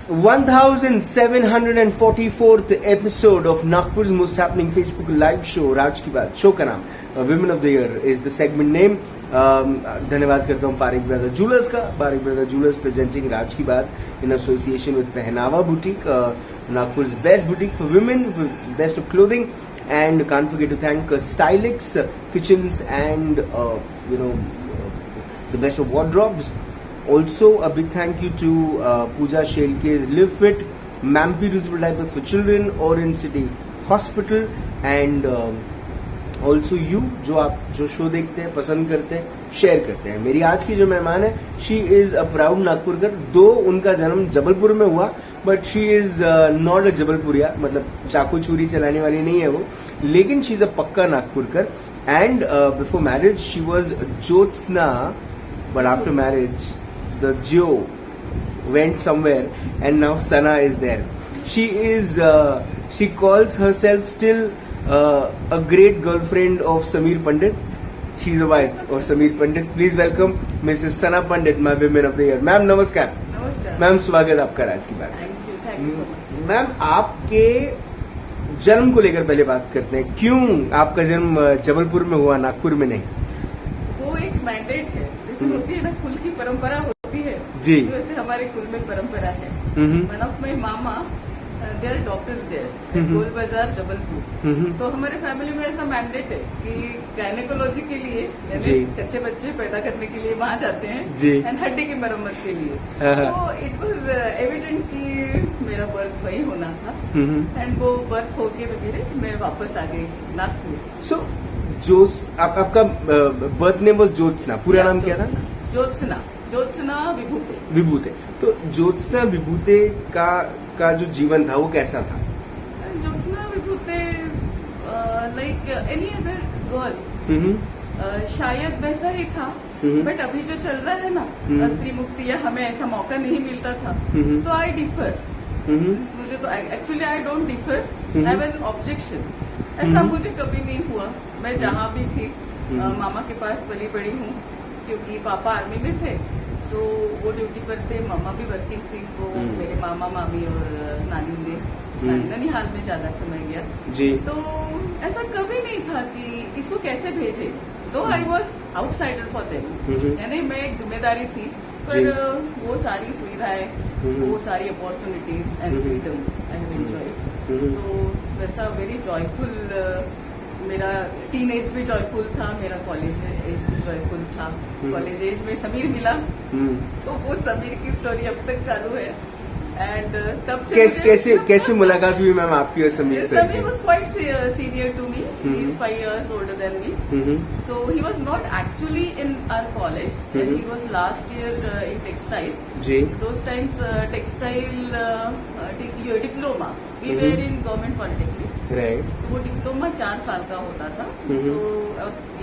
1744th episode of Nagpur's most happening Facebook live show, राज की बात. Show का नाम Women of the Year is the segment name. धन्यवाद करता हूँ पारिक ब्रदर जूलर्स का. पारिक ब्रदर जूलर्स presenting राज की बात in association with Pehnava Boutique, Nagpur's best boutique for women, with best of clothing. And can't forget to thank Stylix Kitchens and the best of wardrobes. Also, a big thank you to Pooja Shelke's Live Fit, Mampi reusable diapers for children, Orange City Hospital, and also you, जो show देखते हैं, पसंद करते हैं, share करते हैं. मेरी आज की जो मेहमान है, शी इज अ प्राउड नागपुरकर. दो उनका जन्म जबलपुर में हुआ, but she is not a जबलपुरिया, मतलब चाकू छुरी चलाने वाली नहीं है वो, लेकिन शी इज अ पक्का नागपुरकर. And before marriage she was Jyotsna, but after marriage the Joe went somewhere and now Sana is there. She calls herself still a great girlfriend of Sameer Pandit. She's a wife of Sameer Pandit. Please welcome Mrs. Sana Pandit, my Women of the Year. Ma'am नमस्कार. नमस्कार ma'am स्वागत आपका राज की बात. Thank you so much. Ma'am आपके जन्म को लेकर पहले बात करते हैं. क्यों आपका जन्म जबलपुर में हुआ, नागपुर में नहीं? वो एक मैंडेट है, जैसे होती है ना, कुल की परंपरा होती है जी. वैसे हमारे कुल में परंपरा है. वन ऑफ माई मामा, there doctors there, Gol Bazaar Jabalpur. तो हमारे फैमिली में ऐसा मैंडेट है कि गायनेकोलॉजी के लिए, यानी कच्चे बच्चे पैदा करने के लिए वहाँ जाते हैं, एंड हड्डी की मरम्मत के लिए. तो इट वॉज एविडेंट कि मेरा बर्थ वही होना था, एंड वो बर्थ होके वगैरह मैं वापस आ गई नागपुर. सो आपका बर्थ नेम वॉज ज्योत्सना, पूरा नाम क्या था? ज्योत्सना विभूते. तो ज्योत्सना विभूते का जो जीवन था वो कैसा था? Jyotsna Vibhute like any other girl, शायद वैसा ही था. बट अभी जो चल रहा है ना, स्त्री मुक्ति, या हमें ऐसा मौका नहीं मिलता था, तो आई डिफर. मुझे तो actually I don't differ, I have an objection. ऐसा मुझे कभी नहीं हुआ. मैं जहाँ भी थी, मामा के पास पली बड़ी हूँ, क्योंकि पापा आर्मी में थे, सो वो ड्यूटी पर थे, मामा भी वर्किंग थी. तो मेरे मामा मामी और नानी ने ननिहाल में ज्यादा समय गया जी. तो ऐसा कभी नहीं था कि इसको कैसे भेजे, दो I was outsider for them, यानी मैं एक जिम्मेदारी थी, पर वो सारी सुविधाएं, वो सारी opportunities and freedom I have enjoyed. तो वैसा वेरी जॉयफुल, मेरा टीन एज भी जॉयफुल था, मेरा कॉलेज एज भी जॉयफुल था. कॉलेज एज में समीर मिला, तो वो समीर की स्टोरी अब तक चालू है. एंड तब से कैसे मुलाकात हुई मैम आपकी और समीर से? Sameer was quite senior to me, he is 5 years older than me. So he was not actually in our college, and he was last year in textile. जी. Those times textile diploma, we were in government polytechnic. Right. वो diploma 4 साल का होता था. तो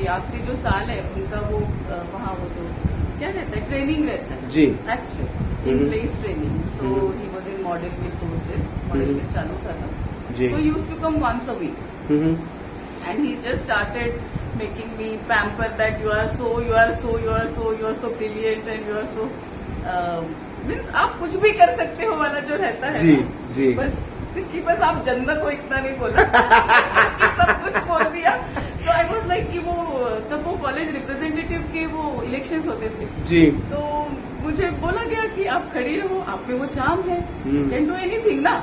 ये आखिरी जो साल है उनका, वो वहाँ वो तो क्या रहता है, ट्रेनिंग रहता है जी, actually in place training. So he was in model में, दोज डेज मॉडल में चालू था. So he used to come once a week, and he just started making me pamper that you are so brilliant, and you are so means आप कुछ भी कर सकते हो वाला जो रहता है जी, जी. बस आप जन्नत हो इतना नहीं बोला कि सब कुछ बोल दिया. सो आई वॉज लाइक कि वो तब वो कॉलेज रिप्रेजेंटेटिव के वो इलेक्शंस होते थे जी. तो मुझे बोला गया कि आप खड़ी रहो, आप में वो चार्म है, कैन डू एनीथिंग ना.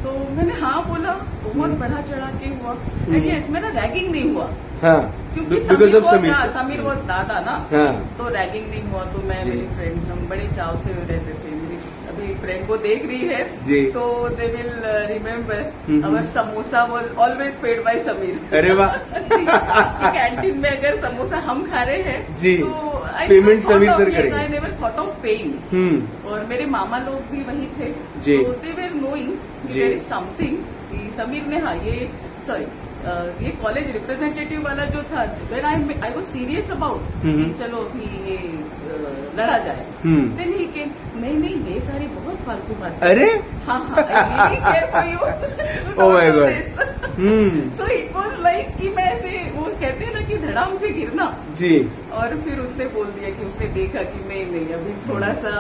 तो मैंने हाँ बोला, बहुत बढ़ा चढ़ा के हुआ. एंड यस, मेरा रैगिंग नहीं हुआ, क्योंकि समीर बहुत दादा ना, तो रैगिंग नहीं हुआ. तो मैं, मेरी फ्रेंड्स, हम बड़े चाव से रहते थे. अभी फ्रेंड को देख रही है जी, तो they will remember our samosa was always paid by Sameer. अरे वाह. कैंटीन में अगर समोसा हम खा रहे हैं जी, तो पेमेंट समीर सर करेंगे. I never thought of paying. और मेरे मामा लोग भी वही थे, so they were knowing there is something. Sameer ने, हाँ, ये सॉरी ये कॉलेज रिप्रेजेंटेटिव वाला जो था, when I was serious about कि चलो अभी ये लड़ा जाए, देन ही केम, नहीं ये सारी बहुत फालतू बात. अरे हाँ, I care for you. Oh my God. So it was like कि मैं ऐसे वो कहते हैं ना कि धड़ाम से गिरना। जी। और फिर उसने बोल दिया कि उसने देखा कि नहीं अभी थोड़ा सा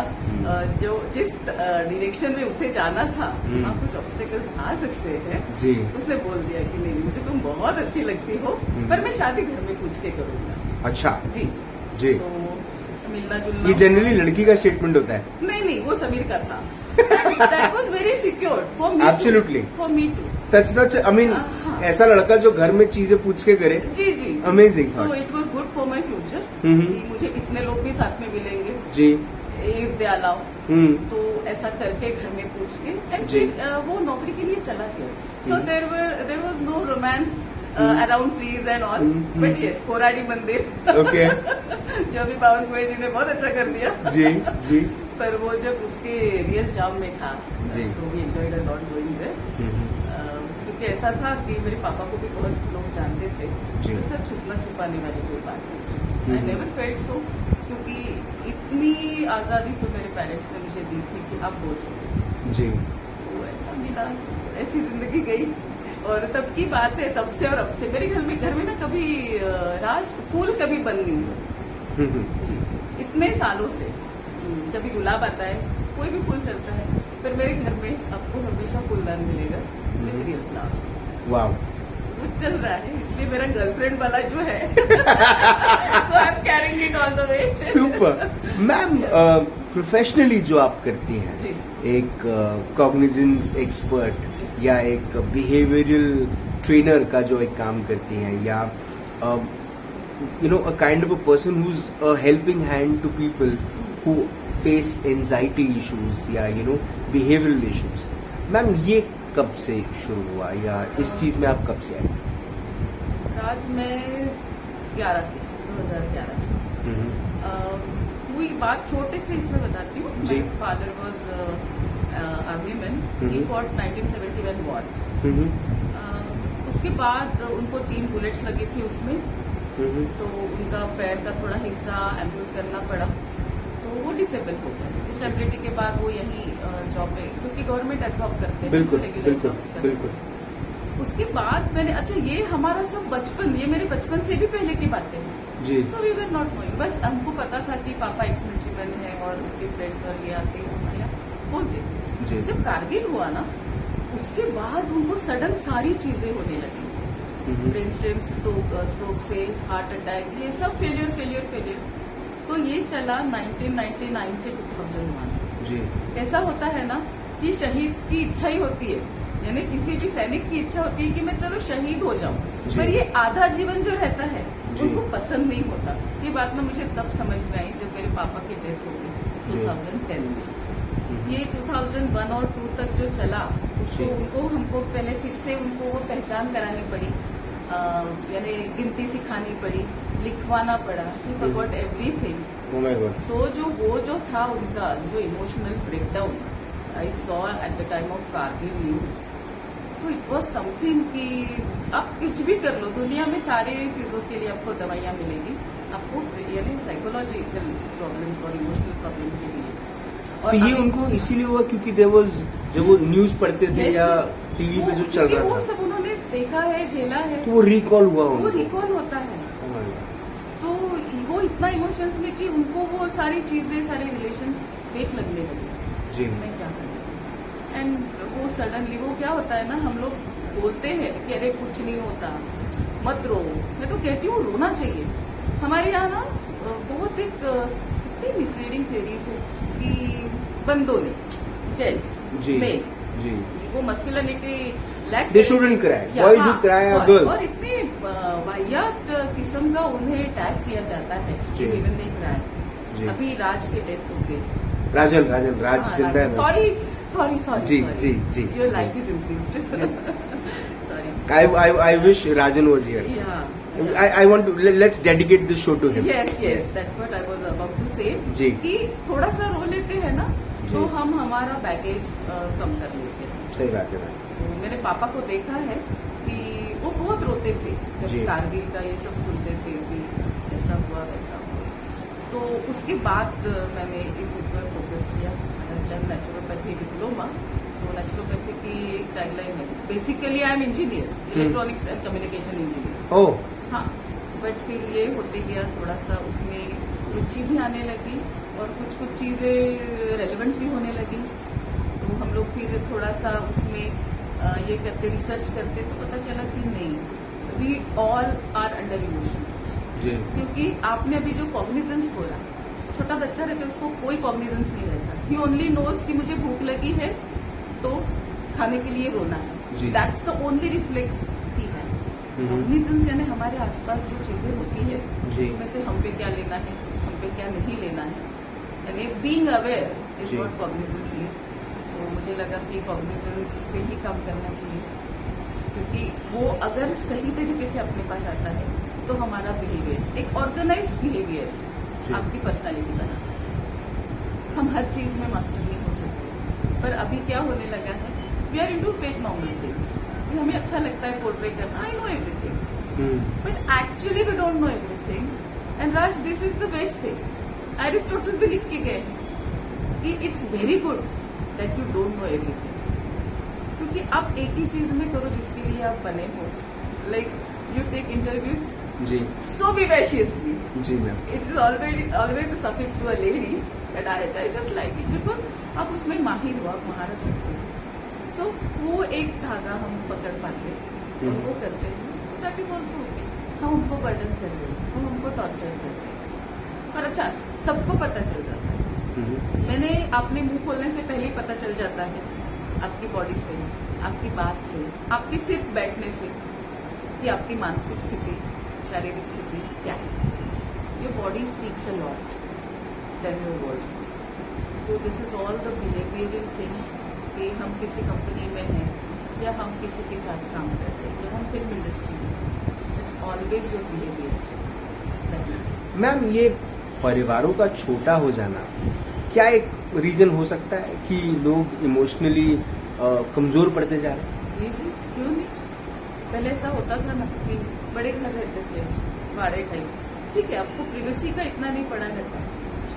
जो जिस डायरेक्शन में उसे जाना था वहाँ कुछ ऑब्स्टेकल्स आ सकते हैं। जी। उसने बोल दिया कि नहीं मुझे तुम बहुत अच्छी लगती हो, पर मैं शादी घर में पूछ के करूंगा। अच्छा। जी जी। तो मिलना जुलना ये जनरली लड़की का स्टेटमेंट होता है। नहीं वो समीर का था। That was very secure for me. Absolutely. For me too. Such I mean ऐसा लड़का जो घर में चीजें पूछ के करे। जी। Amazing. So it was good for my future. कि मुझे इतने लोग भी साथ में मिलेंगे। जी। If they allow. तो ऐसा करके घर में पूछ के एंड फिर वो नौकरी के लिए चला गया। So there was no romance around trees and all. But yes, Koradi मंदिर। ओके। जो भी पावन कुएं जी ने बहुत अच्छा कर दिया। जी। पर वो जब उसके रियल जाम में था, so we enjoyed a lot going there. क्योंकि ऐसा था कि मेरे पापा को भी बहुत लोग जानते थे, तो सर छुपना छुपाने वाली कोई बात नहीं। आई नेवर फेल्ट सो, क्योंकि इतनी आजादी तो मेरे पेरेंट्स ने मुझे दी थी कि आप बोल सकते। जी। तो ऐसा मिला, ऐसी जिंदगी गई। और तब की बात है, तब से और अब से मेरे घर में ना कभी फूल कभी बंद नहीं हुआ। जी, इतने सालों से कभी गुलाब आता है, कोई भी फूल चलता है, पर मेरे घर में आपको हमेशा फूलदान मिलेगा विद रियल फ्लावर्स। वाह। वो चल रहा है, इसलिए मेरा गर्लफ्रेंड वाला जो है so I'm carrying it all the way. Super. Ma'am professionally जो आप करती हैं, एक कॉग्निजेंस एक्सपर्ट या एक बिहेवियरल ट्रेनर का जो एक काम करती हैं, या a kind of a person who's a helping hand to people who face anxiety issues या behavioral issues. मैम ये कब से शुरू हुआ, या इस चीज में आप कब से आए? राज में 2011 से हुई बात। छोटे से इसमें बताती हूँ। जी। Father was army man, he fought 1971 war. उसके बाद उनको 3 बुलेट्स लगे थे उसमें, तो उनका पैर का थोड़ा हिस्सा एम्प्यूट करना पड़ा, तो वो डिसेबल हो गया। डिसेबिलिटी के बाद वो यही जॉब में, क्योंकि गवर्नमेंट एब्जॉर्ब करते हैं। बिल्कुल। उसके बाद मैंने, अच्छा ये हमारा सब बचपन, ये मेरे बचपन से भी पहले की बातें हैं। जी। So we were not knowing, बस हमको पता था कि पापा एक्स मिलिट्री मैन है और उनके फ्रेंड्स और ये आते हैं हमारे यहाँ बोलते। जब कारगिल हुआ ना, उसके बाद उनको सडन सारी चीजें होने लगी। ब्रेन स्ट्रोक से हार्ट अटैक, ये सब फेलियर। तो ये चला 1999 से 2001। जी। ऐसा होता है ना कि शहीद की इच्छा ही होती है, यानी किसी भी सैनिक की इच्छा होती है कि मैं चलो शहीद हो जाऊं, पर ये आधा जीवन जो रहता है उनको पसंद नहीं होता। ये बात ना मुझे तब समझ में आई जब मेरे पापा की डेथ हो गई 2010 में। ये 2001 और 2 तक जो चला, उसको हमको पहले फिर से उनको पहचान करानी पड़ी, यानी गिनती सिखानी पड़ी, लिखवाना पड़ा। He forgot everything. Oh my God. So वो जो था उनका जो emotional breakdown I saw at the time of Kargil news. So it was something कि आप कुछ भी कर लो, दुनिया में सारे चीजों के लिए आपको दवाइयां मिलेगी, आपको यानी साइकोलॉजिकल प्रॉब्लम्स और इमोशनल प्रॉब्लम के लिए। और ये उनको इसीलिए हुआ क्योंकि देयर वाज, जब वो न्यूज पढ़ते थे या टीवी पे जो चल रहा था, वो सब उन्होंने देखा है, झेला है, तो वो रिकॉल हुआ, वो रिकॉल होता है। तो वो इतना इमोशंस में कि उनको वो सारी चीजें, सारे रिलेशंस फेक लगने लगे। जी। मैं क्या करूँ, एंड वो सडनली वो क्या होता है ना, हम लोग बोलते हैं कि अरे कुछ नहीं होता, मत रो। मैं तो कहती हूँ रोना चाहिए। हमारे यहाँ ना बहुत एक इतनी मिसलीडिंग थ्योरीज है कि बंदों ने, जेंट्स मेल, वो masculinity lack, they shouldn't cry, boys should cry और गर्ल्स। और इतनी वाहियात किस्म का उन्हें टैग किया जाता है कि विमेन नहीं क्राई। अभी राज की डेथ हो गई, राज जिंदा है। सॉरी जी your life is increased. Sorry, I wish Rajan was here. I want to, let's dedicate this show to him. Yes, that's what I was about to say. जी। कि थोड़ा सा रो लेते हैं ना, तो हम हमारा बैगेज कम कर लेते हैं। सही बात है। तो मैंने पापा को देखा है कि वो बहुत रोते थे जब कारगिल का ये सब सुनते थे कि ऐसा हुआ वैसा हुआ। तो उसके बाद मैंने इस पर फोकस किया, नेचुरोपैथी डिप्लोमा। तो नेचुरोपैथी की टैगलाइन है, basically I am engineer, electronics and communication engineer. Oh हाँ, बट फिर ये होते गया, थोड़ा सा उसमें रुचि भी आने लगी और कुछ कुछ चीज़ें रेलेवेंट भी होने लगी। तो हम लोग फिर थोड़ा सा उसमें ये करते, रिसर्च करते, तो पता चला कि नहीं, we all are under emotions. क्योंकि आपने अभी जो कॉग्निजेंस बोला, छोटा बच्चा रहता है उसको कोई कॉग्निजेंस नहीं रहता, ही ओनली नोज कि मुझे भूख लगी है तो खाने के लिए रोना है, दैट्स द ओनली रिफ्लेक्स ही है। कॉग्निजेंस यानी हमारे आसपास जो चीजें होती है उसमें से हम पे क्या लेना है, हम पे क्या नहीं लेना है, यानी being aware is what cognizance is. तो मुझे लगा कि कॉग्निजेंस पे ही काम करना चाहिए, क्योंकि वो अगर सही तरीके से अपने पास आता है तो हमारा बिहेवियर एक ऑर्गेनाइज्ड बिहेवियर, आपकी पर्सनालिटी बना। हम हर चीज में मास्टर नहीं हो सकते, पर अभी क्या होने लगा है, we are into fake normal things. हमें अच्छा लगता है पोर्ट्रे करना, I know everything, but actually we don't know everything. And Raj, this is the best thing. Aristotle भी लिख के गए कि it's very good that you don't know everything, क्योंकि आप एक ही चीज में करो जिसके लिए आप बने हो। Like you take interviews so vivaciously. जी ma'am. It is always a suffix to a lady, but I just like it because आप उसमें माहिर हो, आप महारत रखते हो। So वो एक धागा हम पकड़ पाते और वो करते हैं, that is also okay। हम उनको बर्डन कर रहे हैं, हम उनको टॉर्चर कर रहे हैं, पर अच्छा सबको पता चल जाता है। मैंने आपने मुंह खोलने से पहले ही पता चल जाता है आपकी बॉडी से, आपकी बात से, आपकी सिर्फ बैठने से कि आपकी मानसिक स्थिति, शारीरिक स्थिति क्या है। Your body speaks a lot then your words. तो this is all the behavioural things कि हम किसी कंपनी में हैं या हम किसी के साथ काम कर रहे हैं या हम फिल्म इंडस्ट्री में, it's always your behaviour. Ma'am, ये परिवारों का छोटा हो जाना क्या एक रीजन हो सकता है कि लोग इमोशनली कमजोर पड़ते जा रहे हैं? जी, क्यों नहीं। पहले ऐसा होता था ना कि बड़े घर रहते थे, भाड़े टाइप, ठीक है, आपको प्रिवेसी का इतना नहीं पड़ा रहता,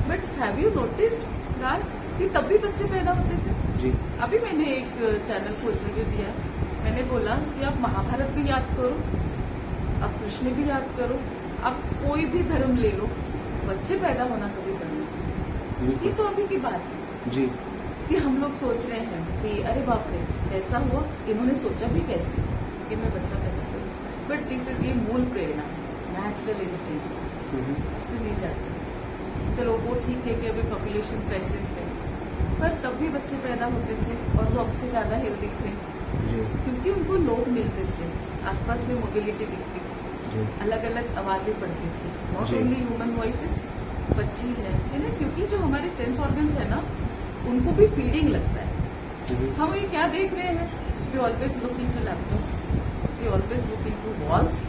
बट हैव यू नोटिस्ड राज कि तब भी बच्चे पैदा होते थे। जी। अभी मैंने एक चैनल को इंटरव्यू दिया, मैंने बोला कि आप महाभारत भी याद करो, आप कृष्ण भी याद करो, आप कोई भी धर्म ले लो, बच्चे पैदा होना कभी करना, ये तो अभी की बात है जी। कि हम लोग सोच रहे हैं कि अरे बाप रे ऐसा हुआ, इन्होंने सोचा भी कैसे कि मैं बच्चा पैदा करूं, बट दिस इज ये मूल प्रेरणा, नेचुरल इंस्टिंक्ट, उससे नहीं जाती। चलो वो ठीक है कि अभी पॉपुलेशन क्राइसिस है, पर तब भी बच्चे पैदा होते थे और वो हमसे ज्यादा हेल्दी थे, क्योंकि उनको लोग मिलते थे, आसपास में मोबिलिटी दिखती थी, अलग अलग आवाजें पड़ती थी, नॉट ओनली ह्यूमन वॉइसेस, बच्ची है ना, क्योंकि जो हमारे सेंस ऑर्गन्स है ना, उनको भी फीडिंग लगता है। हम ये क्या देख रहे हैं, we always looking to laptops, we always looking to walls,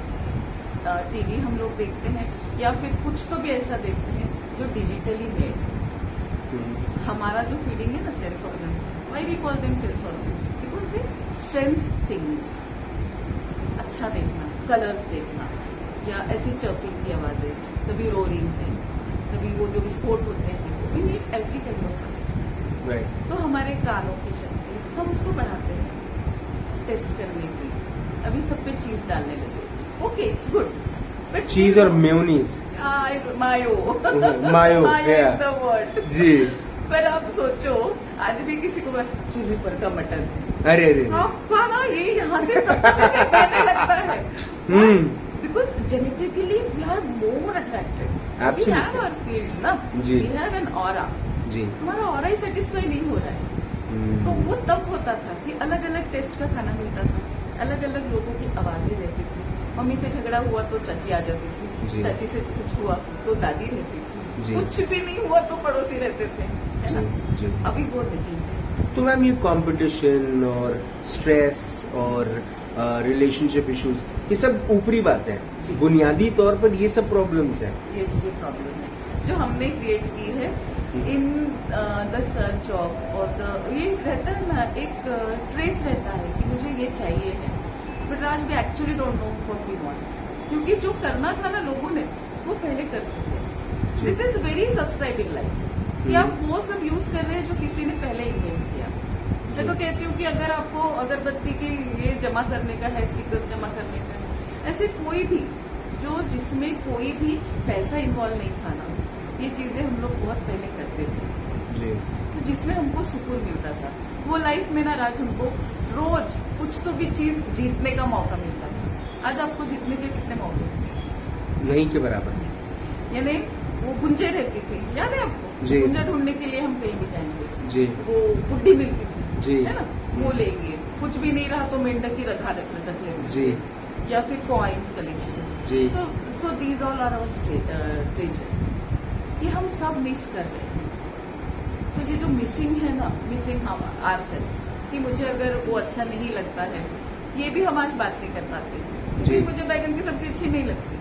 TV हम लोग देखते हैं, या फिर कुछ तो भी ऐसा देखते हैं जो डिजिटली मेड। हमारा जो फीडिंग है ना sense organs, why we call them sense organs, because they sense things. अच्छा देखना, कलर्स देखना, या ऐसी चर्पिंग की आवाजें, कभी रोरिंग है, कभी वो जो विस्फोट होते हैं, we need every kind of voice. तो हमारे कानों की शक्ति हम उसको बढ़ाते हैं टेस्ट करने की। अभी सब पे चीज डालने लगे, okay it's good, but cheese और mayonnaise, mayo mayo is the word जी। पर आप सोचो, आज भी किसी को चूल्हे पर का मटन, अरे अरे आपका ना ये यहाँ से सब कुछ ऐसे कहने लगता है, because genetically we are more attracted, we have our kids ना, वी हैव एन ऑरा, हमारा ऑरा ही सेटिस्फाई नहीं हो रहा है। तो वो तब होता था कि अलग अलग टेस्ट का खाना मिलता था, अलग अलग लोगों की आवाजें रहती थी, मम्मी से झगड़ा हुआ तो चाची आ जाती थी, चाची से कुछ हुआ तो दादी रहती थी, कुछ भी नहीं हुआ तो पड़ोसी रहते थे, है ना। अभी वो नहीं है। तो मैम, ये कंपटीशन और स्ट्रेस और रिलेशनशिप इश्यूज, ये सब ऊपरी बात है, बुनियादी तौर पर ये सब प्रॉब्लम्स हैं। ये प्रॉब्लम है जो हमने क्रिएट की है इन द सर्च ऑफ, और ये रहता है ना, एक ट्रेस रहता है कि मुझे ये चाहिए है, but Raj we actually don't know what we want, क्योंकि जो करना था ना लोगों ने वो पहले कर चुके हैं। This is very subscribing life, कि आप वो सब यूज कर रहे हैं जो किसी ने पहले इन्वेंट किया। मैं तो कहती हूँ कि अगर आपको अगरबत्ती की ये जमा करने का है, स्टिकर्स जमा करने का है, ऐसे कोई भी जो जिसमें कोई भी पैसा इन्वॉल्व नहीं था ना, ये चीजें हम लोग बहुत पहले करते थे जी तो जिसमें हमको सुकून मिलता था। वो लाइफ में ना राज हमको रोज कुछ तो भी चीज जीतने का मौका मिलता था। आज आपको जीतने के कितने मौके हैं? नहीं के बराबर। यानी वो गुंजे रहती थी, याद है आपको? जी। गुंजा ढूंढने के लिए हम कहीं भी जाएंगे, जी वो बुड्ढी मिलती थी, जी है ना, वो लेंगे। कुछ भी नहीं रहा तो मेंढक की रखा रख लेंगे, जी या फिर कॉइन्स कलेक्शन। जी so these all are our treasures. ये हम सब मिस कर रहे हैं। तो ये जो मिसिंग है ना, मिसिंग हम आर सेल्स, कि मुझे अगर वो अच्छा नहीं लगता है, ये भी हम आज बात नहीं कर पाते क्योंकि मुझे बैगन की सब्जी अच्छी नहीं लगती।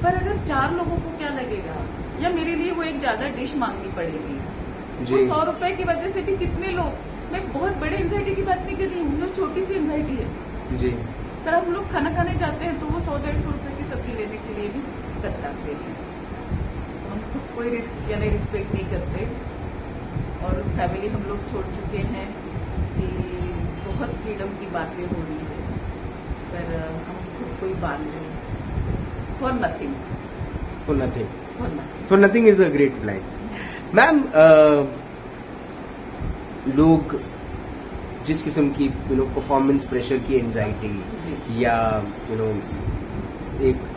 पर अगर 4 लोगों को क्या लगेगा, या मेरे लिए वो एक ज्यादा डिश मांगनी पड़ेगी, जी। वो 100 रुपए की वजह से भी कितने लोग, मैं बहुत बड़े एंजाइटी की बात नहीं कर रही हूँ, जो छोटी सी एंजाइटी है। जी पर हम लोग खाना खाने जाते हैं तो वो 100-150 रुपए की सब्जी लेने के लिए भी कतराते हैं। हम खुद कोई रिस्पेक्ट नहीं करते, और फैमिली हम लोग छोड़ चुके हैं कि बहुत फ्रीडम की बातें हो रही है, पर हम खुद को ही बांध रहे हैं for nothing. For nothing. For nothing. For nothing is a great line. Ma'am, लोग जिस किस्म की परफॉर्मेंस प्रेशर की एंजाइटी जी। या एक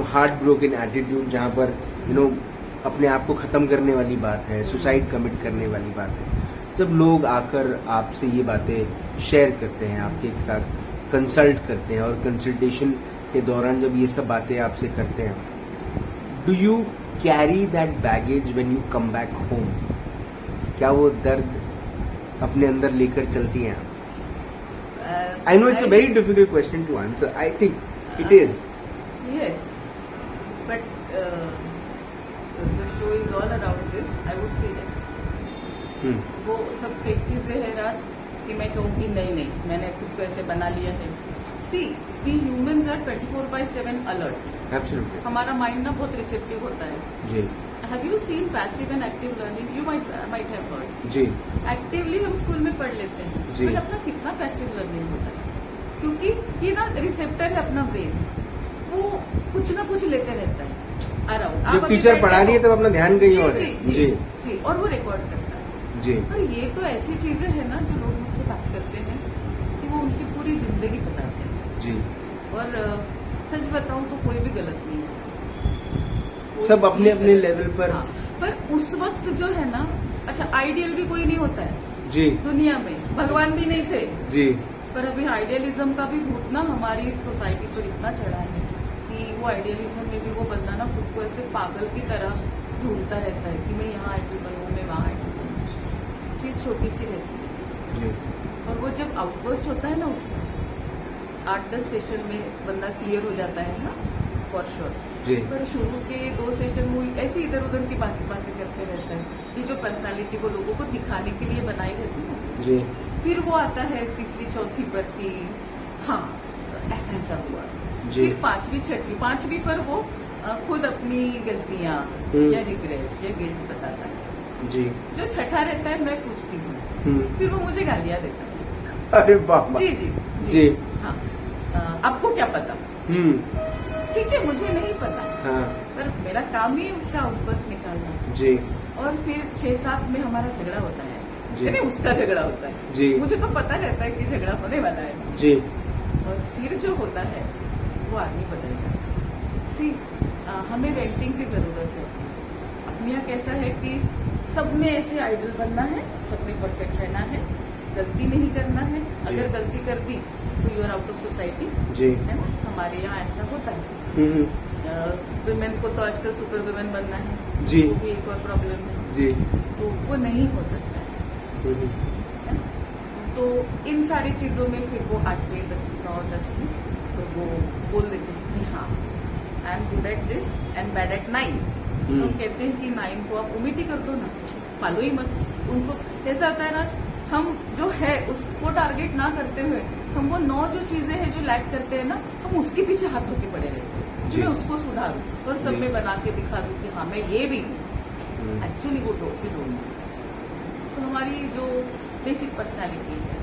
हार्ट ब्रोकन एटीट्यूड, जहां पर अपने आप को खत्म करने वाली बात है, सुसाइड कमिट करने वाली बात है, जब लोग आकर आपसे ये बातें शेयर करते हैं, आपके साथ कंसल्ट करते हैं, और कंसल्टेशन के दौरान जब ये सब बातें आपसे करते हैं, do you carry that baggage when you come back home? क्या वो दर्द अपने अंदर लेकर चलती हैं आप? I know it's a very difficult question to answer, I think it is. Yes, but the show is all around this. I would say yes. वो सब फेक चीजें है राज, कि मैं कहूँगी नहीं मैंने खुद को ऐसे बना लिया है। See we humans are 24/7 alert. Absolutely. हमारा माइंड ना बहुत रिसेप्टिव होता है। जी have you seen passive and active learning? You might have heard. जी एक्टिवली हम स्कूल में पढ़ लेते हैं, जी। पर अपना कितना पैसिव लर्निंग होता है, क्योंकि ये ना रिसेप्टर है अपना ब्रेन, वो कुछ ना कुछ लेते रहता है अराउंड। जब टीचर पढ़ा रही है तब अपना ध्यान कहीं और है। जी जी, और वो रिकॉर्ड करता है जी। पर ये तो ऐसी चीजें है ना जो लोग मुझसे बात करते हैं कि वो उनकी पूरी जिंदगी बताते हैं। जी और सच बताऊं तो कोई भी गलत नहीं है, सब अपने अपने लेवल पर। हाँ, पर उस वक्त जो है ना, अच्छा आइडियल भी कोई नहीं होता है जी दुनिया में, भगवान भी नहीं थे, जी पर अभी आइडियलिज्म का भी भूत ना हमारी सोसाइटी पर इतना चढ़ा है कि वो आइडियलिज्म में भी वो बंदा ना खुद को ऐसे पागल की तरह ढूंढता रहता है कि मैं यहाँ आइडियल बनूँ, मैं वहाँ आइडियल बनूँ। चीज छोटी सी रहती है, जी और वो जब आउटबर्स्ट होता है ना, उसमें 8-10 सेशन में बंदा क्लियर हो जाता है ना, फॉर श्योर। जी पर शुरू के 2 सेशन वो ऐसी इधर उधर की बातें करते रहता है कि जो पर्सनालिटी को लोगों को दिखाने के लिए बनाई रहती है। जी फिर वो आता है 3री-4थी पर कि हाँ ऐसा हुआ। जी। फिर 5वीं पर वो खुद अपनी गलतियां या रिग्रेट्स या गिल्ट बताता है। जी। जो छठा रहता है, मैं पूछती हूँ, फिर वो मुझे गालियां देता है। अरे बाबा। जी जी जी। हाँ, आपको क्या पता? ठीक है, मुझे नहीं पता, हाँ पर मेरा काम ही उसका आउटबर्स्ट निकालना। जी। और फिर 6-7 में हमारा झगड़ा होता है, जी। यानी उसका झगड़ा होता है। जी। मुझे तो पता रहता है कि झगड़ा होने वाला है। जी। और फिर जो होता है वो आदमी बदल जाता है। सी हमें रेंटिंग की जरूरत है। अपने यहाँ कैसा है कि सब में ऐसे आइडल बनना है, सब में परफेक्ट रहना है, गलती नहीं करना है। अगर गलती कर दी तो you are out of society, जी। है ना। हमारे यहाँ ऐसा होता है। वुमेन को तो आजकल सुपर वुमेन बनना है, जी। वो भी एक और प्रॉब्लम है। जी। तो वो नहीं हो सकता है। है ना? तो इन सारी चीजों में फिर वो 8वीं 10वीं 9 10वीं तो वो बोल देते हैं कि हाँ I am good at this and bad at 9। तो कहते हैं कि 9 को आप उमिट ही कर दो ना, फॉलो ही मत। उनको ऐसा होता है ना, हम जो है उसको टारगेट ना करते हुए हम वो 9 जो चीजें हैं जो लैक करते हैं ना, हम उसके पीछे हाथ धो के पड़े रहते हैं कि मैं उसको सुधारूं और सब में बना के दिखा दूं कि हाँ मैं ये भी हूँ। एक्चुअली वो डोंट। तो हमारी जो बेसिक पर्सनालिटी है,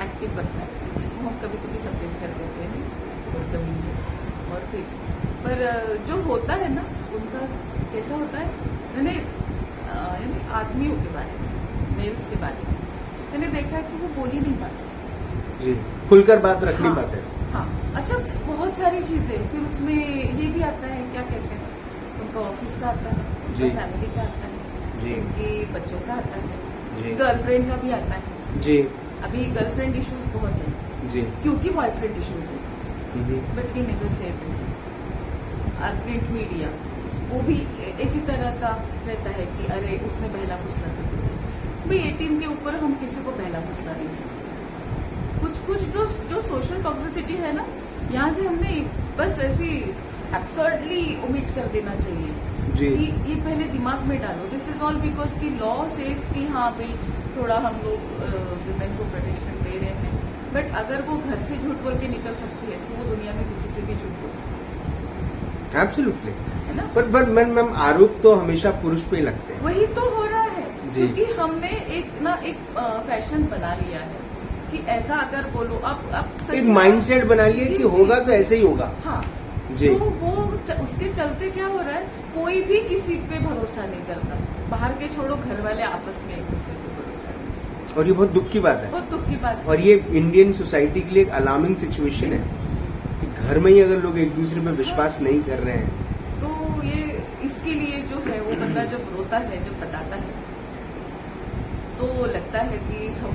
एक्टिव पर्सनालिटी, वो हम कभी कभी सप्रेस कर देते हैं और कभी और फिर पर जो होता है ना उनका कैसा होता है, मैंने यानी आदमियों के बारे में, मेल्स के बारे में मैंने देखा है कि वो बोल ही नहीं पाते जी, खुलकर बात रख नहीं पाते। हाँ, अच्छा बहुत सारी चीजें, फिर उसमें ये भी आता है क्या कहते हैं, उनका ऑफिस का आता है, उनका फैमिली का आता है जी, उनके बच्चों का आता है जी, गर्लफ्रेंड का भी आता है जी, अभी गर्लफ्रेंड इश्यूज बहुत है जी, क्योंकि बॉयफ्रेंड इश्यूज है, but we never say this. और प्रिंट मीडिया वो भी इसी तरह का रहता है कि अरे उसने बहला फुसला कर दिया भाई, 18 के ऊपर हम किसी को बहला फुसला नहीं सकते। कुछ कुछ जो सोशल टॉक्सिसिटी है ना, यहाँ से हमने बस ऐसी एब्सर्डली ओमिट कर देना चाहिए जी, कि ये पहले दिमाग में डालो। दिस इज ऑल बिकॉज की लॉ सेज कि हाँ भाई थोड़ा हम लोग वुमेन को प्रोटेक्शन दे रहे हैं, बट अगर वो घर से झूठ बोल के निकल सकती है तो वो दुनिया में किसी से भी झूठ बोल सकती एब्सोल्युटली है ना। पर मैम आरोप तो हमेशा पुरुष पे ही लगते हैं। वही तो हो रहा है जी। क्योंकि हमने एक फैशन बना लिया है कि ऐसा अगर बोलो अब सच एक में- माइंडसेट बना लिया जी, कि जी। होगा तो ऐसे ही होगा। हाँ, जी, तो वो उसके चलते क्या हो रहा है, कोई भी किसी पे भरोसा नहीं करता, बाहर के छोड़ो घर वाले आपस में एक दूसरे पे भरोसा नहीं। और ये बहुत दुख की बात है, बहुत दुख की बात है। और ये इंडियन सोसाइटी के लिए एक अलार्मिंग सिचुएशन है कि घर में ही अगर लोग एक दूसरे पे विश्वास नहीं कर रहे हैं। तो ये इसके लिए जो है वो बंदा जब रोता है, जब बताता है, तो लगता है कि हम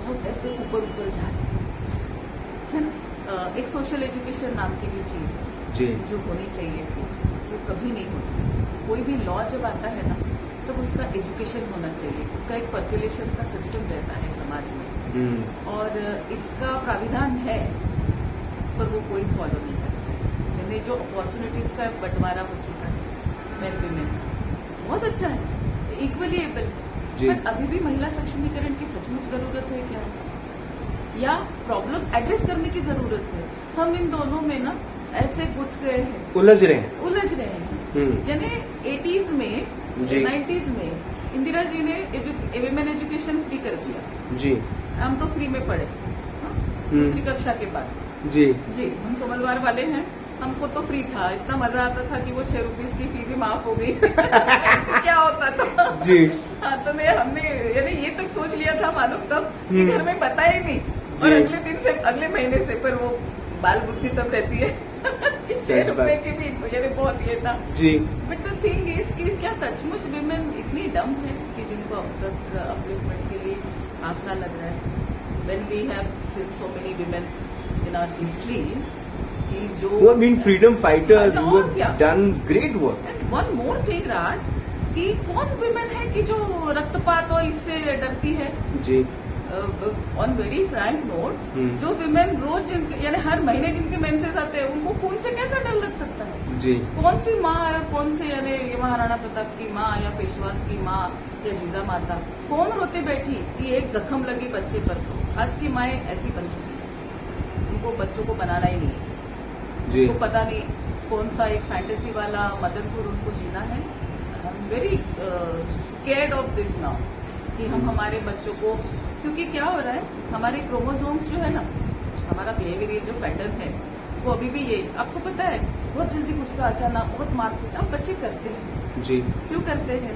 बहुत ऐसे ऊपर ऊपर जा रहे हैं ना। एक सोशल एजुकेशन नाम की भी चीज है जी, जो होनी चाहिए थी, वो कभी नहीं होती। कोई भी लॉ जब आता है ना तो उसका एजुकेशन होना चाहिए, उसका एक पर्कुलेशन का सिस्टम रहता है समाज में, और इसका प्राविधान है पर वो कोई फॉलो नहीं करता है। यानी जो अपॉर्चुनिटीज का बंटवारा हो चुका है मेन विमेन बहुत अच्छा है, इक्वली एबल, जी। पर अभी भी महिला सक्षमीकरण की सचमुच जरूरत है क्या, या प्रॉब्लम एड्रेस करने की जरूरत है। हम इन दोनों में ना ऐसे गुट गए हैं, उलझ रहे हैं। यानी 80s में, जी। 90s में इंदिरा जी ने विमेन एजुकेशन फ्री कर दिया, जी, हम तो फ्री में पढ़े, हाँ, दूसरी कक्षा के बाद। जी, जी, हम सोमलवार वाले हैं, हमको तो फ्री था, इतना मजा आता था कि वो 6 रुपीज की फी भी माफ हो गई। क्या होता था जी, हाँ, तो हमने यानी ये तक सोच लिया था मालूम तब कि घर में पता ही नहीं, और जी। अगले दिन से अगले महीने से, पर वो बाल बुद्धि तब रहती है कि 6 रुपए की भी यानी बहुत ये था। जी, बट द थिंग इज कि क्या सचमुच विमेन इतनी डम है कि जिनको अब तक अपलिफ्टमेंट के लिए आसरा लग रहा है, when we have seen so many women in our history कि जो who have been freedom fighters, who और क्या? have done great work. One more thing Raj कि कौन विमेन है कि जो रक्तपात और इससे डरती है। जी, ऑन वेरी फ्रैंक नोट, हम्म। जो विमेन रोज जिनके यानी हर महीने जिनके मेंसेस आते हैं उनको खून से कैसा डर लग सकता है। जी, कौन सी माँ है, कौन से यानी ये महाराणा प्रताप की माँ या पेशवास की माँ या जीजा माता कौन रोते बैठी कि एक जख्म लगी बच्चे पर। आज की माएं ऐसी बन चुकी है, उनको बच्चों को बनाना ही नहीं है, जी, उनको पता नहीं कौन सा एक फैंटेसी वाला मदरहुड उनको जीना है। I am very scared of this now कि हम हमारे बच्चों को, क्योंकि क्या हो रहा है, हमारे क्रोमोसोम्स जो है ना, हमारा बिहेवियर जो पैटर्न है वो अभी भी ये, आपको पता है, बहुत जल्दी गुस्सा अचाना, बहुत मारपीट अब बच्चे करते हैं। जी, क्यों करते हैं?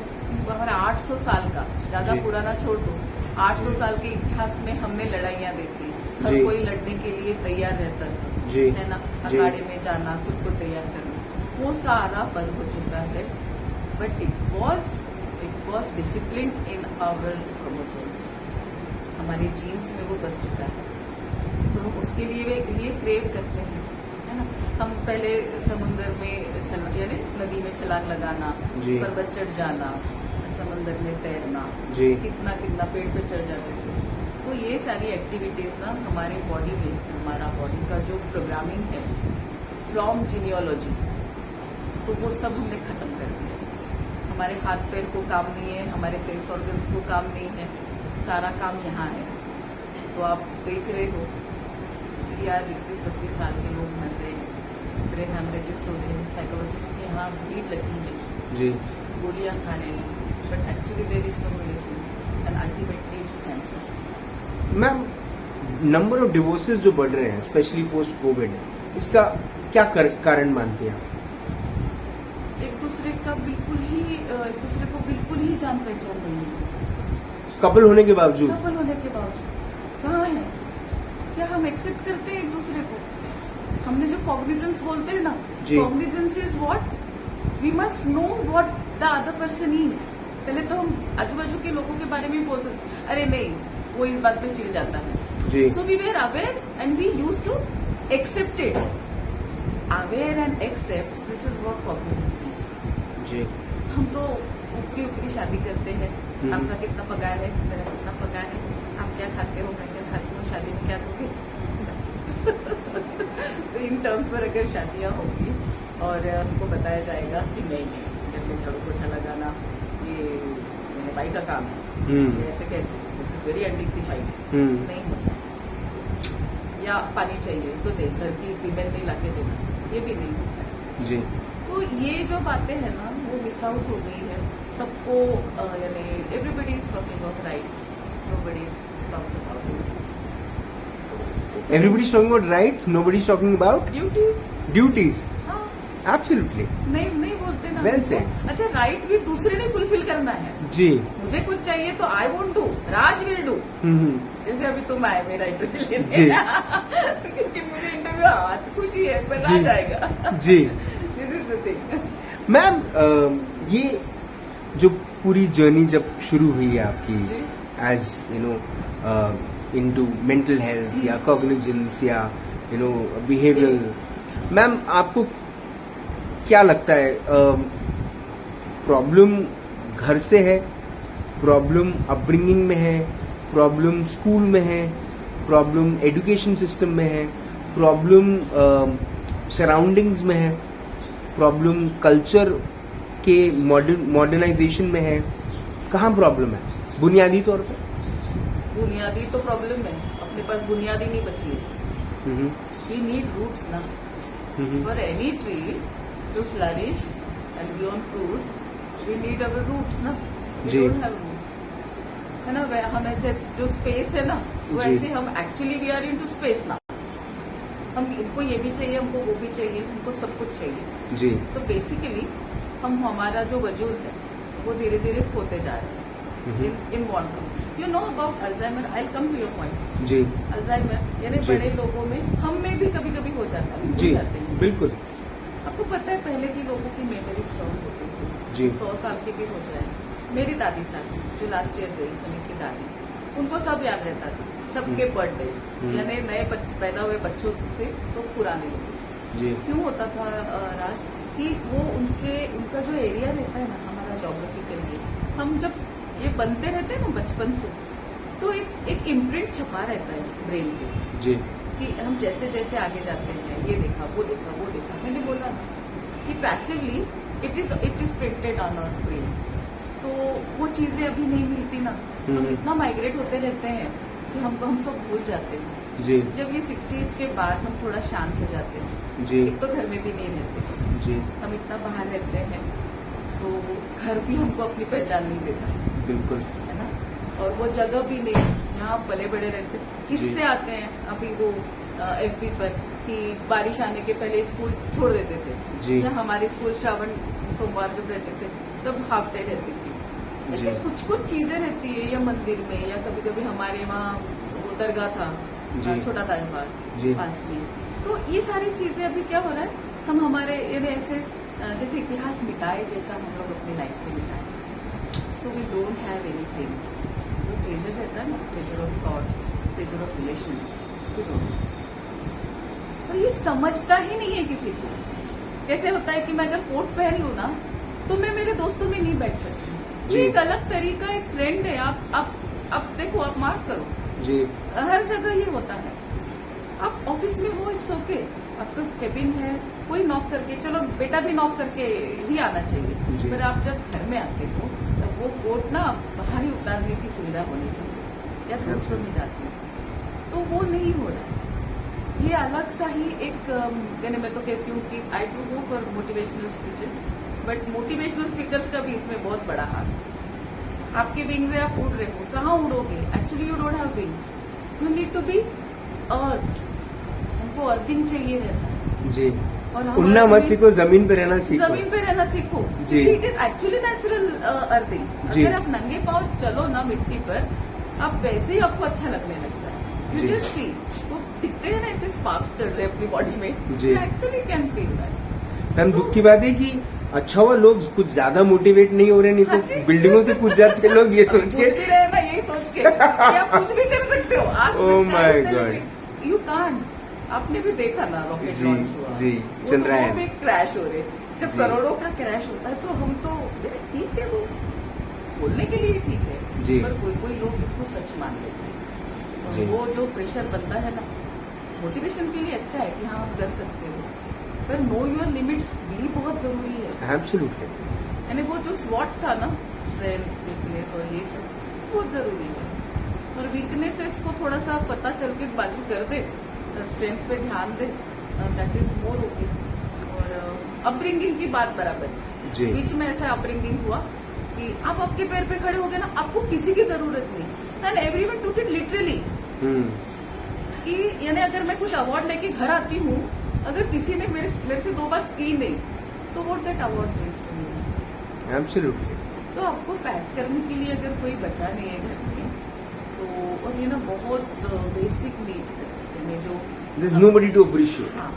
हमारा 800 साल का, ज्यादा जी। पुराना छोड़ दो, 800 साल के इतिहास में हमने लड़ाइयाँ देखी, हर जी। कोई लड़ने के लिए तैयार रहता था, जी, है ना, जी। अखाड़े में जाना, खुद को तैयार करना, वो सारा बंद हो चुका है। But it was discipline in our chromosomes, हमारे जीन्स में वो बस चुका है, तो हम उसके लिए क्रेव करते हैं, है ना। हम पहले समुद्र में यानी नदी में छलांग लगाना, जी। पर्वत चढ़ जाना, समंदर में तैरना, जी, कितना कितना पेड़ पे चढ़ जाते थे। तो ये सारी एक्टिविटीज ना हमारे बॉडी में, हमारा बॉडी का जो प्रोग्रामिंग है फ्रॉम जीनियोलॉजी, तो वो सब हमने खत्म कर दिया। हमारे हाथ पैर को काम नहीं है, हमारे सेंस ऑर्गन्स को काम नहीं है, सारा काम यहाँ है। तो आप देख रहे हो कि आज 21-32 साल के लोग मर रहे हैं, ब्रेन हेमरेजेस हो रहे हैं, साइकोलॉजिस्ट के यहाँ भीड़ लगी है, जी, गोलियां खा रहे हैं, but actually there is no medicine and ultimately it's cancer. Ma'am number of divorces जो बढ़ रहे हैं स्पेशली पोस्ट कोविड, इसका क्या कारण मानती हैं आप? एक दूसरे को बिल्कुल ही जान पहचान नहीं है। कपल होने के बावजूद कपल होने के बावजूद कहाँ है? क्या हम एक्सेप्ट करते हैं एक दूसरे को? हमने जो कॉग्निजेंस बोलते हैं ना, जी। Cognizance is what we must know what the other person is. पहले तो हम आजू बाजू के लोगों के बारे में बोल सकते, अरे नहीं वो इस बात पे चिढ़ जाता है। जी। So we were aware and we use to accept it. Aware and accept, this is what cognizance is. जी। हम तो ऊपरी ऊपरी शादी करते हैं, आपका कितना पगार है, मेरा कितना पगार है, आप क्या खाते हो, मैं क्या खाती हूँ, शादी में क्या दोगे। तो इन टर्म्स पर अगर शादियां होगी और हमको बताया जाएगा कि नहीं घर में झाड़ू पोछा लगाना ये मेरे भाई का काम है, ये ऐसे कैसे, दिस इज वेरी अनडिग्निफाइड, नहीं होता। या पानी चाहिए तो दे, घर की फीमेल नहीं लाके देना, ये भी नहीं होता है। जी। तो ये जो बातें हैं ना वो मिस आउट हो गई है सबको, यानी everybody is talking of rights, nobody is talks about duties. Everybody is talking about rights, nobody is talking about duties. हाँ, Absolutely. नहीं बोलते ना। Well said. अच्छा, राइट भी दूसरे ने फुलफिल करना है। जी। मुझे कुछ चाहिए तो I won't do, Raj will do. जैसे अभी तुम आए मेरा इंटरव्यू लेने, जी। क्योंकि मुझे इंटरव्यू आज खुशी है, पर जी। आ जाएगा। जी। This is the thing. Ma'am, ये जो पूरी जर्नी जब शुरू हुई है आपकी, जी। एज into mental health या cognizance या behavioral, मैम आपको क्या लगता है प्रॉब्लम घर से है, प्रॉब्लम अपब्रिंगिंग में है, प्रॉब्लम स्कूल में है, प्रॉब्लम एजुकेशन सिस्टम में है, प्रॉब्लम सराउंडिंग्स में है, प्रॉब्लम कल्चर के मॉडर्नाइजेशन में है? कहाँ प्रॉब्लम है बुनियादी तौर पे? बुनियादी तो प्रॉब्लम है, अपने पास बुनियादी नहीं बची है। वी नीड रूट्स ना, for any tree to flourish and beyond fruits we need our roots ना। वी जी। डोंट हैव रूट्स, है ना। हम ऐसे जो स्पेस है ना, वो जी। ऐसे हम actually we are into space ना। हमको ये भी चाहिए, हमको वो भी चाहिए, हमको सब कुछ चाहिए। जी। सो बेसिकली हमारा जो वजूद है वो धीरे धीरे खोते जा रहे हैं इन want. You know about Alzheimer, I come to your point. जी। अल्जाइमर यानी जी। बड़े लोगों में, हम में भी कभी कभी हो जाता है, हम भूल जी, जाते हैं। बिल्कुल। आपको पता है पहले की लोगों की मेमोरी स्ट्रॉन्ग होती थी, जी। 100 साल की भी हो जाए। मेरी दादी सास जो लास्ट ईयर गई, सुमित की दादी, उनको सब याद रहता था, सबके बर्थडे, यानी नए पैदा हुए बच्चों से तो पुराने लोगों से। जी। क्यों होता था राज कि वो उनका जो एरिया रहता है ना, हमारा ज्योग्राफिकल एरिया, हम जब ये बनते रहते हैं ना बचपन से, तो एक इम्प्रिंट छपा रहता है ब्रेन पे। जी। कि हम जैसे जैसे आगे जाते हैं, ये देखा वो देखा वो देखा, मैंने बोला ना कि passively it is printed on our brain. तो वो चीजें अभी नहीं मिलती ना, हम इतना माइग्रेट होते रहते हैं कि हम सब भूल जाते हैं। जी। जब ये 60s के बाद हम थोड़ा शांत हो जाते हैं, जी। एक तो घर में भी नहीं रहते, जी। हम इतना बाहर रहते हैं, तो घर भी हमको अपनी पहचान नहीं देता, बिल्कुल। है ना। और वो जगह भी नहीं जहाँ पले बड़े रहते। किससे आते हैं अभी वो FB पर कि बारिश आने के पहले स्कूल छोड़ देते थे, जी। या हमारे स्कूल श्रावण सोमवार जब रहते थे तब हाफ डे रहती थी। ऐसे कुछ चीजें रहती है, या मंदिर में, या कभी कभी हमारे वहाँ वो दरगाह था, छोटा ताजमहल पास में। तो ये सारी चीजें अभी क्या हो रहा है, हम हमारे ऐसे जैसे इतिहास मिटाए जैसा हम लोग अपनी लाइफ से मिटाए। So we don't have anything. जो ट्रेजर रहता है ना, treasure of thoughts, treasure of relations, we don't. और ये समझता ही नहीं है किसी को। कैसे होता है कि मैं अगर कोट पहन लूं ना, तो मैं मेरे दोस्तों में नहीं बैठ सकती। ये एक अलग तरीका, एक ट्रेंड है। आप देखो, आप मार्क करो, जी। हर जगह ये होता है। आप ऑफिस में हो, इट्स ओके, आपका केबिन है, कोई नॉक करके, चलो बेटा भी नॉक करके ही आना चाहिए, पर आप जब घर में आते हो तब वो कोट ना बाहर ही उतारने की सुविधा होनी चाहिए, या दोस्तों में जाती है, तो वो नहीं हो रहा है। ये अलग सा ही एक, यानी मैं तो कहती हूँ कि I do go for motivational speeches, but motivational speakers का भी इसमें बहुत बड़ा हाथ है। आपके विंग्स है, आप उड़ रहे हो, कहाँ उड़ोगे? Actually you don't have wings, you need to be earth. हमको अर्थिंग चाहिए रहता है। जी। और उड़ना मत सीखो, जमीन पे रहना सीखो। जमीन पे रहना सीखो जी। It is actually natural earthing. जी। अगर आप नंगे पाँव चलो ना मिट्टी पर, आप वैसे ही आपको अच्छा लगने लगता है। You ji. जस्ट सी, वो दिखते हैं ना ऐसे स्पार्क्स चढ़ रहे हैं अपनी बॉडी में। जी। Actually can feel that. Ma'am दुख की बात है कि अच्छा हुआ लोग कुछ ज्यादा मोटिवेट नहीं हो रहे, नहीं हाँ तो जी। बिल्डिंगों से कूद जाते लोग ये सोच के। कुछ भी रहे ना यही सोच के कि आप कुछ भी कर सकते हो। Oh my God. You can't. आपने भी देखा ना रॉकेट जी, लॉन्च हुआ, जी, वो चंद्रयान। तो भी क्रैश हो रहे। जब जी। करोड़ों का क्रैश होता है तो हम तो ठीक है, वो बोलने के लिए ठीक है, जी। पर कोई कोई लोग इसको सच मान लेते हैं। जी। और वो जो प्रेशर बनता है ना, मोटिवेशन के लिए अच्छा है कि हाँ आप कर सकते हो, पर नो योर लिमिट्स भी बहुत जरूरी है। एब्सोल्युटली। यानी वो जो स्वॉट था ना, स्ट्रेंथ, वीकनेस और ये सब बहुत जरूरी है। और वीकनेसेस को थोड़ा सा पता चल के बाजू कर दे, स्ट्रेंथ पे ध्यान दे, दैट इज मोर ओके। और अपब्रिंगिंग की बात बराबर, जी। बीच में ऐसा अपब्रिंगिंग हुआ कि आप आपके पैर पे खड़े हो गए ना, आपको किसी की जरूरत नहीं। And everyone took it literally कि यानी अगर मैं कुछ अवार्ड लेके घर आती हूँ, अगर किसी ने मेरे से 2 बात की नहीं, तो what that award means to me. Absolutely. तो आपको पैक करने के लिए अगर कोई बचा नहीं है घर में, तो और ये ना बहुत बेसिक नीड्स है यानी जो There's nobody to appreciate. हाँ,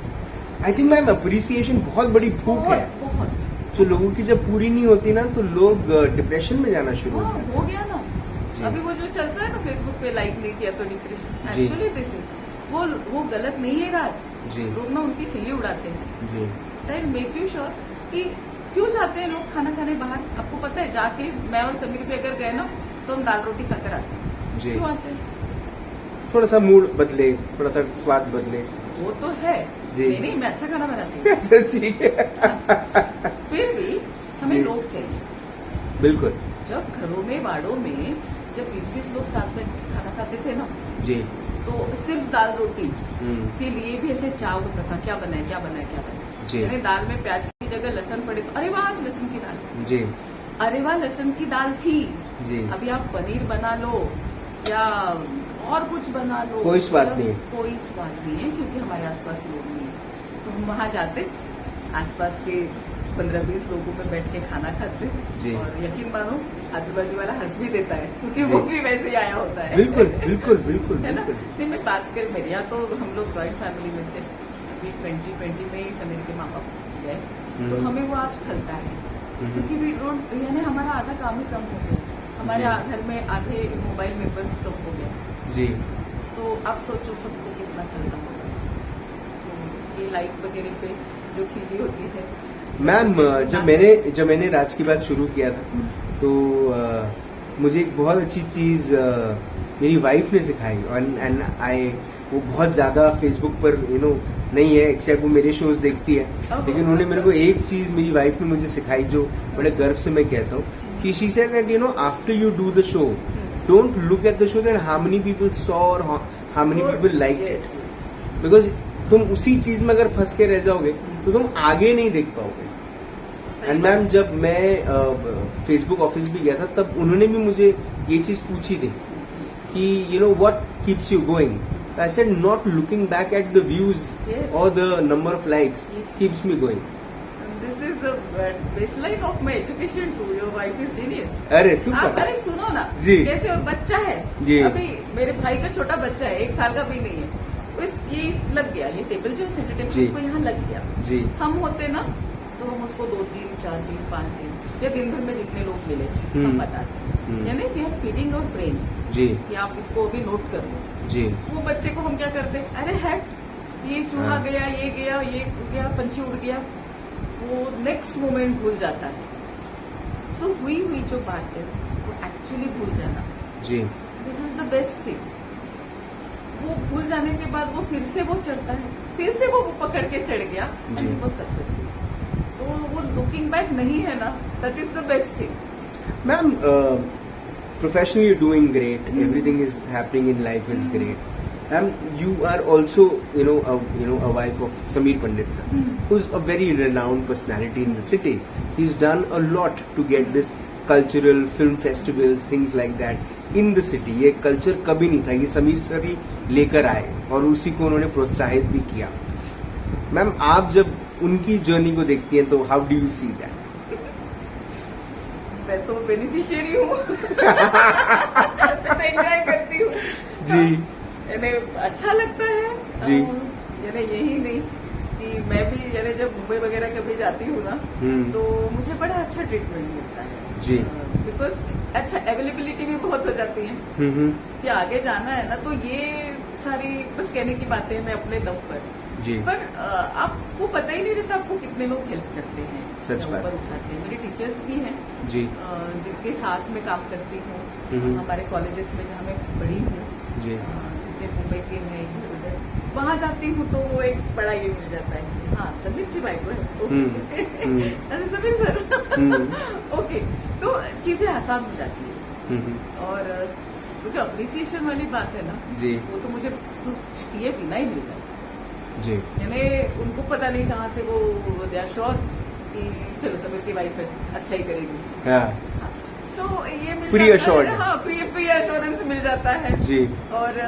आई थिंक मैम अप्रिसिएशन बहुत बड़ी भूख है बहुत बहुत जो लोगों की जब पूरी नहीं होती ना, तो लोग डिप्रेशन में जाना शुरू हो हाँ, जाते हो गया ना। जी। अभी वो जो चलता है ना फेसबुक पे, लाइक नहीं किया तो डिप्रेशन। जी। एक्चुअली दिस इज वो गलत नहीं है राज। जी। लोग ना उनकी खिल्ली उड़ाते हैं। जी। देन मेक यू श्योर कि क्यों जाते हैं लोग खाना खाने बाहर। आपको पता है, जाके मैं और समीर भी अगर गए ना, तो हम दाल रोटी खाकर आते हैं। जी। क्यों आते हैं? थोड़ा सा मूड बदले, थोड़ा सा स्वाद बदले। वो तो है। जी। नहीं मैं अच्छा खाना बनाती हूँ। अच्छा, ठीक है। फिर भी हमें जी। लोग चाहिए। बिल्कुल। जब घरों में बाड़ों में जब 20-20 लोग साथ में खाना खाते थे ना, जी। तो सिर्फ दाल रोटी हम्म। के लिए भी ऐसे चाव होता था, क्या बनाए क्या बनाए क्या बनाए। जी। यानी दाल में प्याज की जगह लहसुन पड़े तो अरे वाह आज लहसुन की दाल, जी। अरे वाह लहसुन की दाल थी। जी। अभी आप पनीर बना लो या और कुछ बना लो, कोई स्वाद नहीं है। कोई स्वाद नहीं है, क्योंकि हमारे आसपास लोग नहीं है। तो हम वहां जाते, आसपास के 15-20 लोगों में बैठ के खाना खाते, जी। और यकीन मानो आजू बाजू वाला हंस भी देता है, क्योंकि जी। वो भी वैसे ही आया होता है। बिल्कुल बिल्कुल बिल्कुल है ना। बिल्कुल। नहीं मैं बात कर, मेरे यहाँ तो हम लोग जॉइंट फैमिली में थे। अभी 2020 में ही समीर के माँ बाप गए, तो हम्म। हमें वो आज खलता है, क्योंकि वी डोंट, यानी हमारा आधा काम ही कम हो गया। हमारे जी। घर में आधे मोबाइल मेंबर्स कम हो गया। जी। तो आप सोचो सबको कितना खलता होगा। तो ये लाइट वगैरह पे जो खिली होती है। मैम जब मैंने राज की बात शुरू किया था, तो मुझे एक बहुत अच्छी चीज मेरी वाइफ ने सिखाई। एंड आई वो बहुत ज्यादा फेसबुक पर नहीं है, एक्सेप्ट वो मेरे शोज देखती है, लेकिन उन्होंने मेरे को एक चीज मेरी वाइफ ने मुझे सिखाई जो बड़े गर्व से मैं कहता हूँ कि she said that after you do the show, don't look at the show that how many people saw और how many people like it, because तुम उसी चीज में अगर फंस के रह जाओगे तो तुम आगे नहीं देख पाओगे। एंड मैम जब मैं फेसबुक ऑफिस भी गया था, तब उन्होंने भी मुझे ये चीज पूछी थी कि what keeps you going. I said not looking back at the views Yes. or the number of likes Yes. keeps me going. This is baseline of my education too. Your wife is genius. अरे आप super. अरे सुनो ना जी। कैसे, और बच्चा है जी। अभी मेरे भाई का छोटा बच्चा है, 1 साल का भी नहीं है। तो ये लग गया, ये टेबल जो सेंटर टेबल जी। उसको यहाँ लग गया। जी। हम होते ना तो हम उसको 2 दिन 4 दिन 5 दिन या दिन भर में जितने लोग मिले हम बताते, यानी वी आर फीडिंग और ब्रेन जी। कि आप इसको अभी नोट कर लो। जी। वो बच्चे को हम क्या करते, अरे हैट ये चूहा हाँ। गया, ये गया, ये गया, पंछी उड़ गया, वो नेक्स्ट मोमेंट भूल जाता है। सो हुई जो बात है वो एक्चुअली भूल जाना, जी। This is the best thing. वो भूल जाने के बाद वो फिर से वो चढ़ता है, फिर से वो पकड़ के चढ़ गया जी। एंड वो सक्सेसफुल। तो वो लुकिंग बैक नहीं है ना, that is the best thing. Ma'am professionally you're doing great. Everything is happening in life is great. You are also a wife of Sameer Pandit sir, who's a very renowned personality in the city. He's done a lot to get this cultural film festivals, things like that in the city. ये culture कभी नहीं था, ये Sameer sir ही लेकर आए और उसी को उन्होंने प्रोत्साहित भी किया। मैम आप जब उनकी जर्नी को देखती हैं, तो how do you see that? मैं तो बेनिफिशियरी हूँ। मैं तो एंजॉय करती हूँ जी इन्हें अच्छा लगता है जी। यानी यही नहीं कि मैं भी यानी जब मुंबई वगैरह कभी जाती हूँ ना तो मुझे बड़ा अच्छा ट्रीटमेंट मिलता है जी। बिकॉज अच्छा अवेलेबिलिटी भी बहुत हो जाती है कि आगे जाना है ना, तो ये सारी बस कहने की बातें मैं अपने दम पर जी। पर आपको पता ही नहीं रहता आपको कितने लोग हेल्प करते हैं, सच बात। ऊपर उठाते हैं। मेरे टीचर्स भी हैं जी जिनके साथ में काम करती हूँ हमारे कॉलेजेस में जहाँ मैं पढ़ी हूँ, जी जितने मुंबई के हैं इधर उधर, वहाँ जाती हूँ तो वो एक बड़ा ये मिल जाता है, हाँ समीर जी भाई को है अरे समीर सर ओके, तो चीजें आसान हो जाती है। और वो जो अप्रिसिएशन वाली बात है ना जी वो तो मुझे कुछ किए बिना ही मिल जाता है। जी। यानी उनको पता नहीं कहाँ से वो दे आर श्योर कि चलो समीर की वाइफ है अच्छा ही करेगी, सो ये मिल प्री जाता assured। है, हाँ प्री एश्योरेंस मिल जाता है जी। और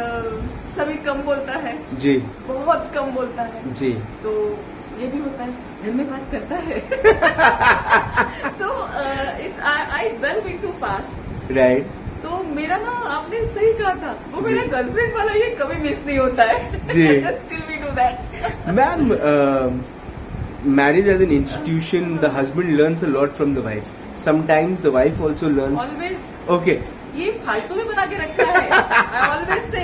सभी कम बोलता है, जी बहुत कम बोलता है, जी। तो ये भी होता है घर में बात करता है। So it's I well into past, right. तो मेरा ना आपने सही कहा था, वो मेरा गर्लफ्रेंड वाला ये कभी मिस नहीं होता है। जी। Still we do that. Ma'am, marriage as an institution, the husband learns a lot from the wife. Sometimes the wife also learns. Always Okay. ये फालतू में बना के रखा है। आई ऑलवेज से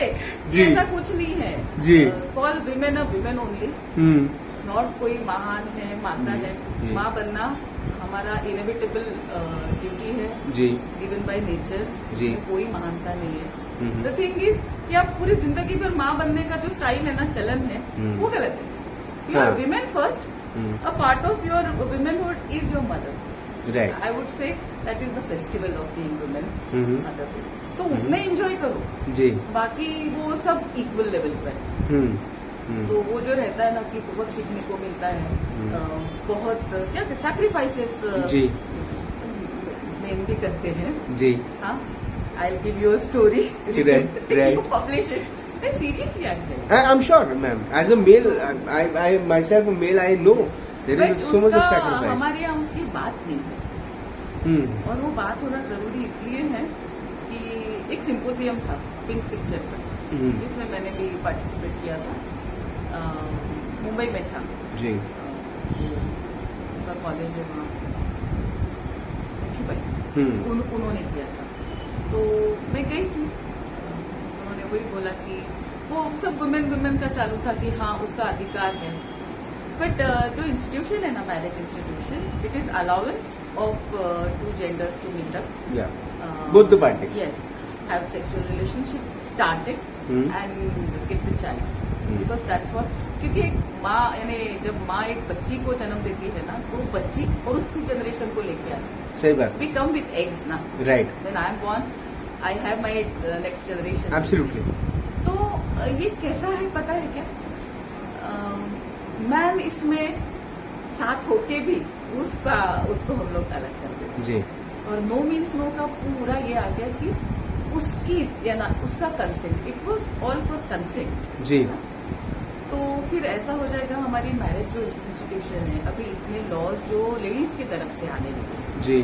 जी। ऐसा कुछ नहीं है। जी। Call women a women only, hmm. Not कोई महान है माता है। जी। माँ बनना हमारा इनएविटेबल ड्यूटी है, जी गिवन बाय नेचर, जी। उसमें कोई महानता नहीं है। हम्म। द थिंग इज कि आप पूरी जिंदगी भर माँ बनने का जो स्टाइल है ना, चलन है, वो गलत है। यू आर हाँ। Women first, a part of your womanhood is your mother. Right. I would say that is the festival of being women, motherhood. तो उतना एंजॉय करो, जी। बाकी वो सब इक्वल लेवल पर है। तो वो जो रहता है ना कि बहुत सीखने को मिलता है, बहुत क्या सैक्रिफाइसेस जी मेन भी करते हैं। जी। हाँ, I give you a story, right. Publish it. मैं seriously I I'm sure, ma'am. As a male, I myself a male, I know there is so much of sacrifice. हमारे यहाँ उसकी बात नहीं है, और वो बात होना जरूरी इसलिए है कि एक सिंपोजियम था पिंक पिक्चर पर, जिसमें मैंने भी पार्टिसिपेट किया था, मुंबई में था। जी। उनका कॉलेज है वहाँ, भाई उन्होंने किया था, तो मैं गई थी। उन्होंने वही बोला कि वो सब वुमेन का चालू था कि हाँ उसका अधिकार है, बट जो इंस्टीट्यूशन है ना, marriage institution, it is allowance of two genders to meet up, Both the parties. Yes, have sexual relationship started and get the child, because that's what, क्योंकि एक माँ यानी जब माँ एक बच्ची को जन्म देती है ना, तो बच्ची और उसकी जनरेशन को लेके आती है। सही बात। We come with eggs ना, Right. When I am born, I have my next generation. Absolutely. तो ये कैसा है पता है क्या? मैम इसमें साथ होके भी उसको हम लोग अलग कर देते हैं। जी। और नो मीन्स नो का पूरा ये आ गया कि उसकी या ना उसका consent, it was all for consent. जी। तो फिर ऐसा हो जाएगा, हमारी मैरिज जो इंस्टीट्यूशन है, अभी इतने लॉज जो लेडीज की तरफ से आने लगे, जी।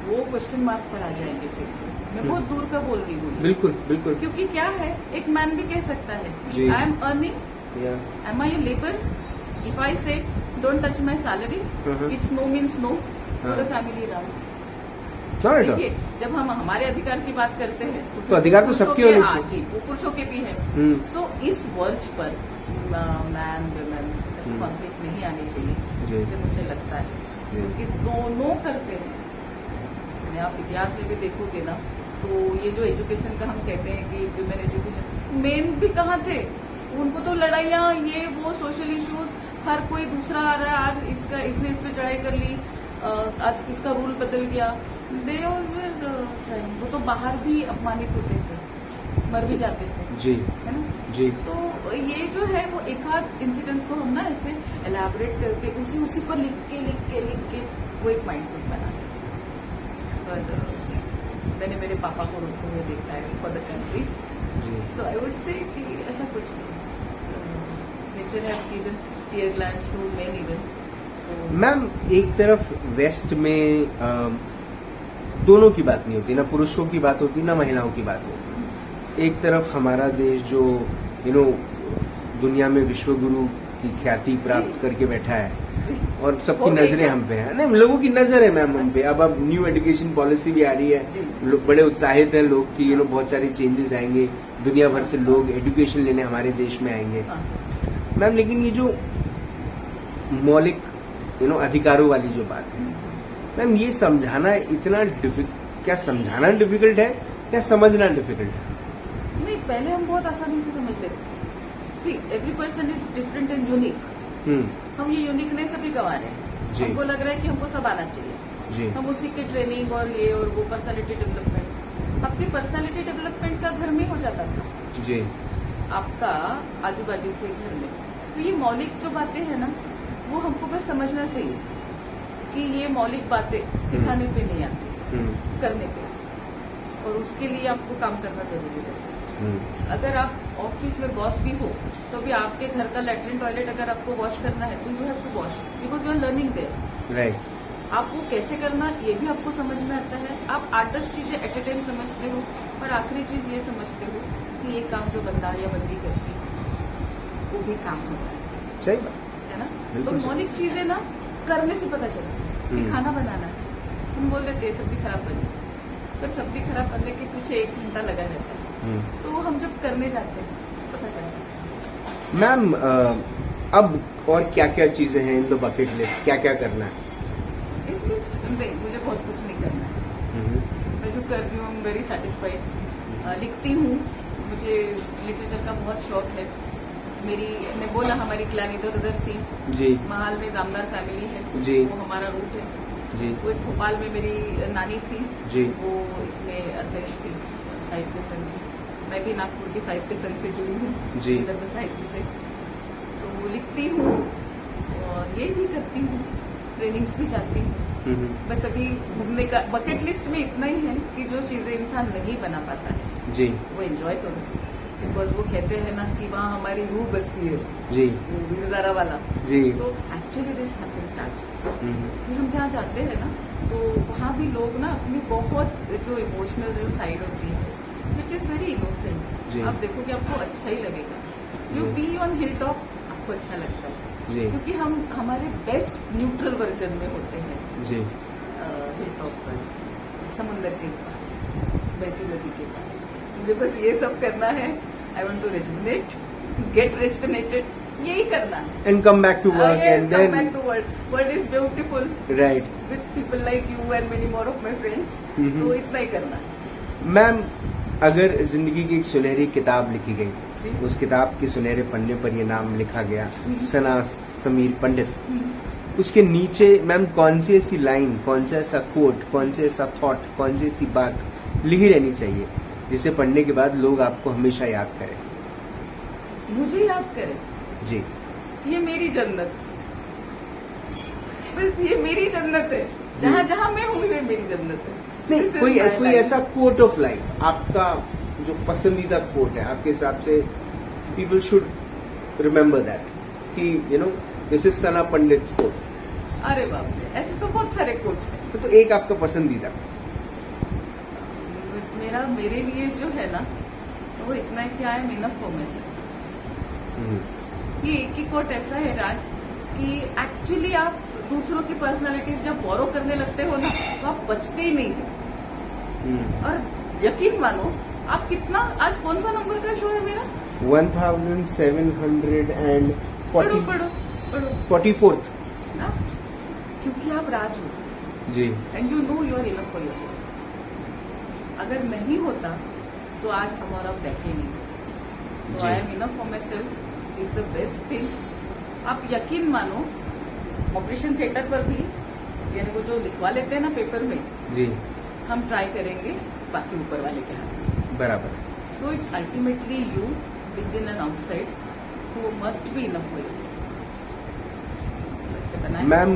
वो क्वेश्चन मार्क पर आ जाएंगे फिर से। मैं बहुत दूर का बोल रही हूँ, बिल्कुल बिल्कुल। क्योंकि क्या है, एक मैन भी कह सकता है जी। I am earning, am I a labour, if I say don't touch my salary, it's no means no for the family round. देखिए, जब हम हमारे अधिकार की बात करते हैं तो अधिकार तो सबके होने चाहिए। जी, वो पुरुषों के भी है। सो इस वर्ष पर मैन वुमेन ऐसे कॉन्फ्लिक्ट नहीं आनी चाहिए, जैसे मुझे लगता है, क्योंकि दोनों करते हैं। आप इतिहास में भी देखोगे ना, तो ये जो एजुकेशन का हम कहते हैं कि वुमेन एजुकेशन, मेन भी कहाँ थे? उनको तो लड़ाइयाँ, ये वो सोशल इश्यूज, हर कोई दूसरा आ रहा है, आज इसने इस पे चढ़ाई कर ली, आज किसका रूल बदल गया, दे वो तो बाहर भी अपमानित होते थे, मर भी जाते थे। जी, है ना? जी। तो ये जो है वो एक आध इंसिडेंट्स को हम ना ऐसे एलैबोरेट करके उसी पर लिख के वो एक माइंडसेट बना है। पर मैंने मेरे पापा को रोकते हुए देखा है for the country, so I would say कि ऐसा कुछ नहीं। Nature have given tear glands to men even, ma'am एक तरफ वेस्ट में दोनों की बात नहीं होती, ना पुरुषों की बात होती ना महिलाओं की बात होती। एक तरफ हमारा देश जो दुनिया में विश्व गुरु की ख्याति प्राप्त करके बैठा है और सबकी नजरें हम पे है, नहीं लोगों की नजर है मैम हम पे। अब न्यू एजुकेशन पॉलिसी भी आ रही है, बड़े उत्साहित हैं लोग कि बहुत सारे चेंजेस आएंगे, दुनिया भर से लोग एजुकेशन लेने हमारे देश में आएंगे मैम। लेकिन ये जो मौलिक अधिकारों वाली जो बात है मैम, ये समझाना इतना क्या समझाना डिफिकल्ट है या समझना डिफिकल्ट है? नहीं, पहले हम बहुत आसानी से समझ लेते। See every person is different and unique. हम ये यूनिकनेस अभी गंवा रहे हैं। हमको लग रहा है कि हमको सब आना चाहिए। हम उसी के ट्रेनिंग और ये और वो पर्सनालिटी डेवलपमेंट, अपनी पर्सनालिटी डेवलपमेंट का घर में हो जाता था जी, आपका आजू बाजू से घर में। तो ये मौलिक जो बातें हैं ना, वो हमको बस समझना चाहिए कि ये मौलिक बातें सिखाने पे नहीं आती, करने पे। और उसके लिए आपको काम करना जरूरी है। अगर आप ऑफिस में बॉस भी हो तो भी आपके घर का लैट्रिन टॉयलेट अगर आपको वॉश करना है तो you have to wash because you are learning there. Right. आपको कैसे करना ये भी आपको समझ में आता है। आप 8-10 चीजें एट ए टाइम समझते हो, पर आखिरी चीज ये समझते हो कि ये काम जो बंदा या बंदी करती है वो भी काम होता है। सही बात है ना। तो मौलिक चीजें ना करने से पता चलती है। खाना बनाना है, हम बोल देते हैं सब्जी खराब बनी, पर सब्जी खराब बनने के पीछे 1 घंटा लगा रहता है। तो हम जब करने जाते हैं पता चलता है। मैम अब और क्या क्या चीजें हैं इन द बकेट लिस्ट, क्या क्या करना है? नहीं, मुझे बहुत कुछ नहीं करना है। मैं जो कर रही हूँ वेरी सेटिस्फाइड। लिखती हूँ, मुझे लिटरेचर का बहुत शौक है। ने बोला हमारी क्लैन इधर उधर थी जी, महाल में जामदार फैमिली है जी, वो हमारा रूट है जी। वो एक भोपाल में मेरी नानी थी जी, वो इसमें अध्यक्ष थी साहित्य संघ की। मैं भी नागपुर की साहित्य संघ से जुड़ी हूँ जी, विदर्भ साहित्य से। तो लिखती हूँ और ये भी करती हूँ, ट्रेनिंग्स भी जाती हूँ। बस अभी घूमने का बकेट लिस्ट में इतना ही है कि जो चीजें इंसान नहीं बना पाता है जी, वो एंजॉय करो। बिकॉज वो कहते हैं ना कि वहाँ हमारी रूह बसती है जी, वीरजारा वाला जी। तो एक्चुअली दिस हैपेंस दैट कि हम जहाँ जाते हैं ना तो वहाँ भी लोग ना अपनी बहुत जो इमोशनल जो साइड होती है विच इज वेरी इनोसेंट, आप देखोगे आपको अच्छा ही लगेगा। You be on hill top, आपको अच्छा लगता है जी, क्योंकि हम हमारे बेस्ट न्यूट्रल वर्जन में होते हैं जी। हिल टॉप पर समुंदर के पास बहती नदी के पास। मुझे बस ये सब करना है। I want to rejuvenate, get rejuvenated, यही करना है and come back to work and then come back to world is beautiful right with people like you and many more of my friends. तो इतना ही करना है। मैम अगर जिंदगी की एक सुनहरी किताब लिखी गई, उस किताब के सुनहरे पन्ने पर ये नाम लिखा गया सना समीर पंडित, उसके नीचे मैम कौन सी ऐसी लाइन, कौन सा ऐसा कोट, कौन सा ऐसा थॉट, कौन सी ऐसी बात लिखी रहनी चाहिए जिसे पढ़ने के बाद लोग आपको हमेशा याद करें? मुझे याद करें जी, ये मेरी जन्नत, बस ये मेरी जन्नत है। जहाँ जहाँ मैं हूँ ये मेरी जन्नत है। नहीं कोई ऐसा कोट ऑफ लाइफ आपका जो पसंदीदा कोट है आपके हिसाब से, पीपल शुड रिमेम्बर दैट कि this is Sana Pandit quote. अरे बाप रे, ऐसे तो बहुत सारे कोट्स हैं। तो एक आपका पसंदीदा? मेरे लिए जो है ना वो इतना कि आई am enough for my self. ये एक ही कोट ऐसा है राज कि एक्चुअली आप दूसरों की पर्सनालिटीज जब बोरो करने लगते हो ना तो आप बचते ही नहीं हो। और यकीन मानो आप कितना, आज कौन सा नंबर का शो है मेरा? 1744th ना, क्योंकि आप राज हो जी, and you know you are enough for yourself. अगर नहीं होता तो आज हमारा बैठे नहीं। So I am enough for myself is the best thing. आप यकीन मानो ऑपरेशन थिएटर पर भी यानी वो जो लिखवा लेते हैं ना पेपर में जी, हम ट्राई करेंगे बाकी ऊपर वाले के हाथ बराबर। So it's ultimately you with in and outside who must be enough for yourself. Ma'am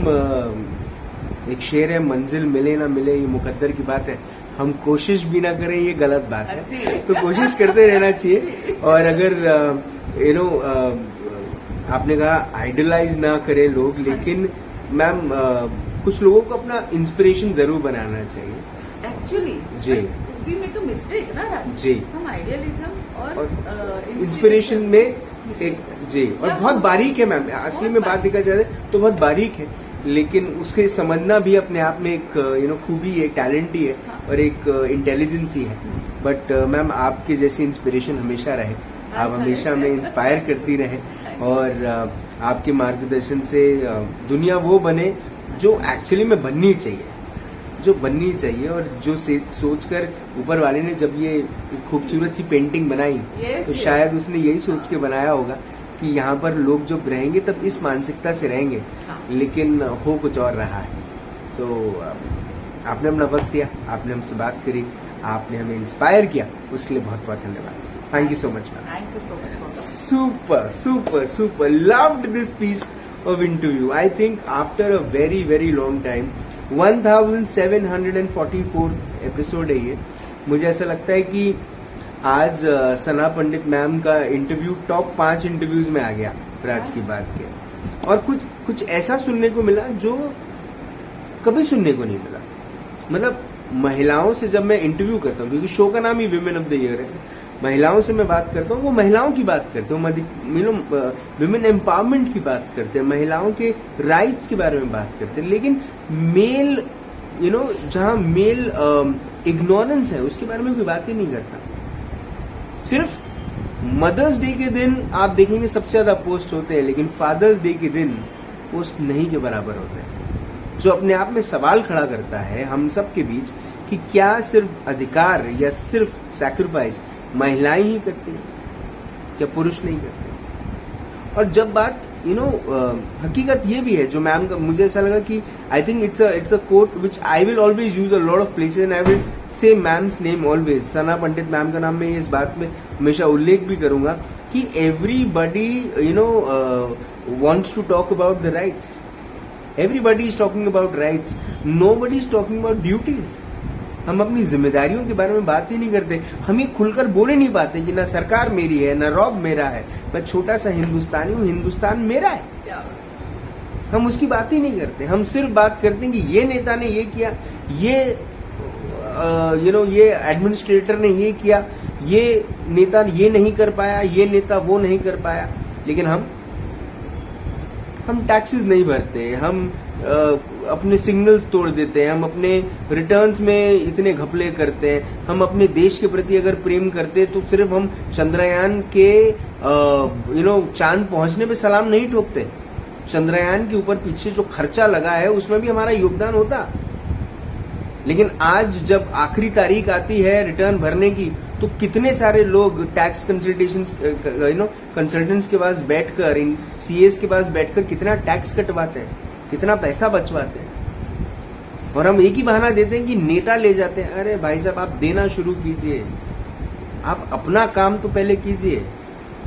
एक शेर है, मंजिल मिले ना मिले ये मुकद्दर की बात है, हम कोशिश भी ना करें ये गलत बात है। तो कोशिश करते रहना चाहिए। और अगर आपने कहा आइडलाइज ना करें लोग, लेकिन मैम कुछ लोगों को अपना इंस्पिरेशन जरूर बनाना चाहिए एक्चुअली जी। वी मेक अ मिस्टेक ना राज, जी। हम आइडियलिज्म और इंस्पिरेशन में mistake एक करते हैं। जी, और या बहुत वो- बारीक है मैम, असली में बात देखा जाए तो बहुत बारीक है, लेकिन उसके समझना भी अपने आप में एक खूबी है, टैलेंट ही है हाँ। और एक इंटेलिजेंस ही है। बट मैम आपके जैसे इंस्पिरेशन हमेशा रहे, आप हमेशा हमें इंस्पायर करती रहे और आपके मार्गदर्शन से दुनिया वो बने जो एक्चुअली में बननी चाहिए, जो बननी चाहिए। और जो सोचकर ऊपर वाले ने जब ये खूबसूरत सी पेंटिंग बनाई Yes, तो yes. शायद उसने यही सोच के बनाया होगा कि यहाँ पर लोग जब रहेंगे तब इस मानसिकता से रहेंगे, हाँ। लेकिन हो कुछ और रहा है। तो आपने अपना वक्त दिया, आपने हमसे बात करी, आपने हमें इंस्पायर किया, उसके लिए बहुत बहुत धन्यवाद। Thank you so much ma'am. Thank you so much. Super, super, super. Loved this piece of interview. I think after a very, very long time, 1744 episode है ये। मुझे ऐसा लगता है कि आज सना पंडित मैम का इंटरव्यू टॉप 5 इंटरव्यूज में आ गया राज की बात के, और कुछ ऐसा सुनने को मिला जो कभी सुनने को नहीं मिला। मतलब महिलाओं से जब मैं इंटरव्यू करता हूँ, क्योंकि शो का नाम ही विमेन ऑफ द ईयर है, महिलाओं से मैं बात करता हूँ, वो महिलाओं की बात करते हैं, विमेन एम्पावरमेंट की बात करते हैं, महिलाओं के राइट्स के बारे में बात करते हैं, लेकिन मेल जहाँ मेल इग्नोरेंस है उसके बारे में कोई बात ही नहीं करता। सिर्फ मदर्स डे के दिन आप देखेंगे सबसे ज्यादा पोस्ट होते हैं, लेकिन फादर्स डे के दिन पोस्ट नहीं के बराबर होते हैं, जो अपने आप में सवाल खड़ा करता है हम सब के बीच कि क्या सिर्फ अधिकार या सिर्फ सैक्रिफाइस महिलाएं ही करती हैं, क्या पुरुष नहीं करते? और जब बात हकीकत ये भी है जो मैम का, मुझे ऐसा लगा कि I think it's a quote which I will always use a lot of places and I will say ma'am's name always. Sana Pandit ma'am का नाम मैं इस बात में हमेशा उल्लेख भी करूंगा कि everybody wants to talk about the rights. Everybody is talking about rights. Nobody is talking about duties. हम अपनी जिम्मेदारियों के बारे में बात ही नहीं करते। हम ये खुलकर बोले नहीं पाते कि ना सरकार मेरी है, ना रॉब मेरा है, मैं छोटा सा हिंदुस्तानी हूँ, हिंदुस्तान मेरा है। हम उसकी बात ही नहीं करते। हम सिर्फ बात करते हैं कि ये नेता ने ये किया, ये ये एडमिनिस्ट्रेटर ने ये किया, ये नेता ये नहीं कर पाया, ये नेता वो नहीं कर पाया। लेकिन हम टैक्सेस नहीं भरते, हम अपने सिग्नल्स तोड़ देते हैं, हम अपने रिटर्न्स में इतने घपले करते हैं। हम अपने देश के प्रति अगर प्रेम करते तो सिर्फ हम चंद्रयान के चांद पहुंचने पे सलाम नहीं ठोकते। चंद्रयान के ऊपर पीछे जो खर्चा लगा है उसमें भी हमारा योगदान होता। लेकिन आज जब आखिरी तारीख आती है रिटर्न भरने की, तो कितने सारे लोग टैक्स कंसल्टेंट्स के पास बैठकर, इन सीएस के पास बैठकर कितना टैक्स कटवाते हैं, कितना पैसा बचवाते हैं। और हम एक ही बहाना देते हैं कि नेता ले जाते हैं। अरे भाई साहब, आप देना शुरू कीजिए, आप अपना काम तो पहले कीजिए,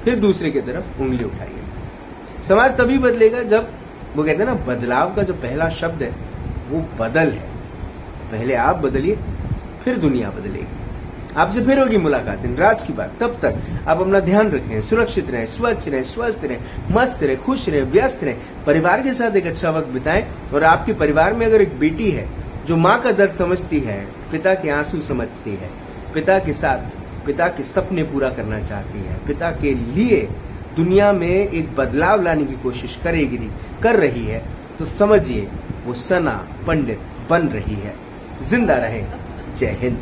फिर दूसरे की तरफ उंगली उठाइए। समाज तभी बदलेगा जब, वो कहते हैं ना, बदलाव का जो पहला शब्द है वो बदल है। पहले आप बदलिए, फिर दुनिया बदलेगी। आपसे फिर होगी मुलाकात इन राज की बात। तब तक आप अपना ध्यान रखें, सुरक्षित रहें, स्वच्छ रहें, स्वस्थ रहें, मस्त रहें, खुश रहें, व्यस्त रहें, परिवार के साथ एक अच्छा वक्त बिताएं। और आपके परिवार में अगर एक बेटी है जो माँ का दर्द समझती है, पिता के आंसू समझती है, पिता के साथ पिता के सपने पूरा करना चाहती है, पिता के लिए दुनिया में एक बदलाव लाने की कोशिश कर रही है, तो समझिए वो सना पंडित बन रही है। जिंदा रहें। जय हिंद।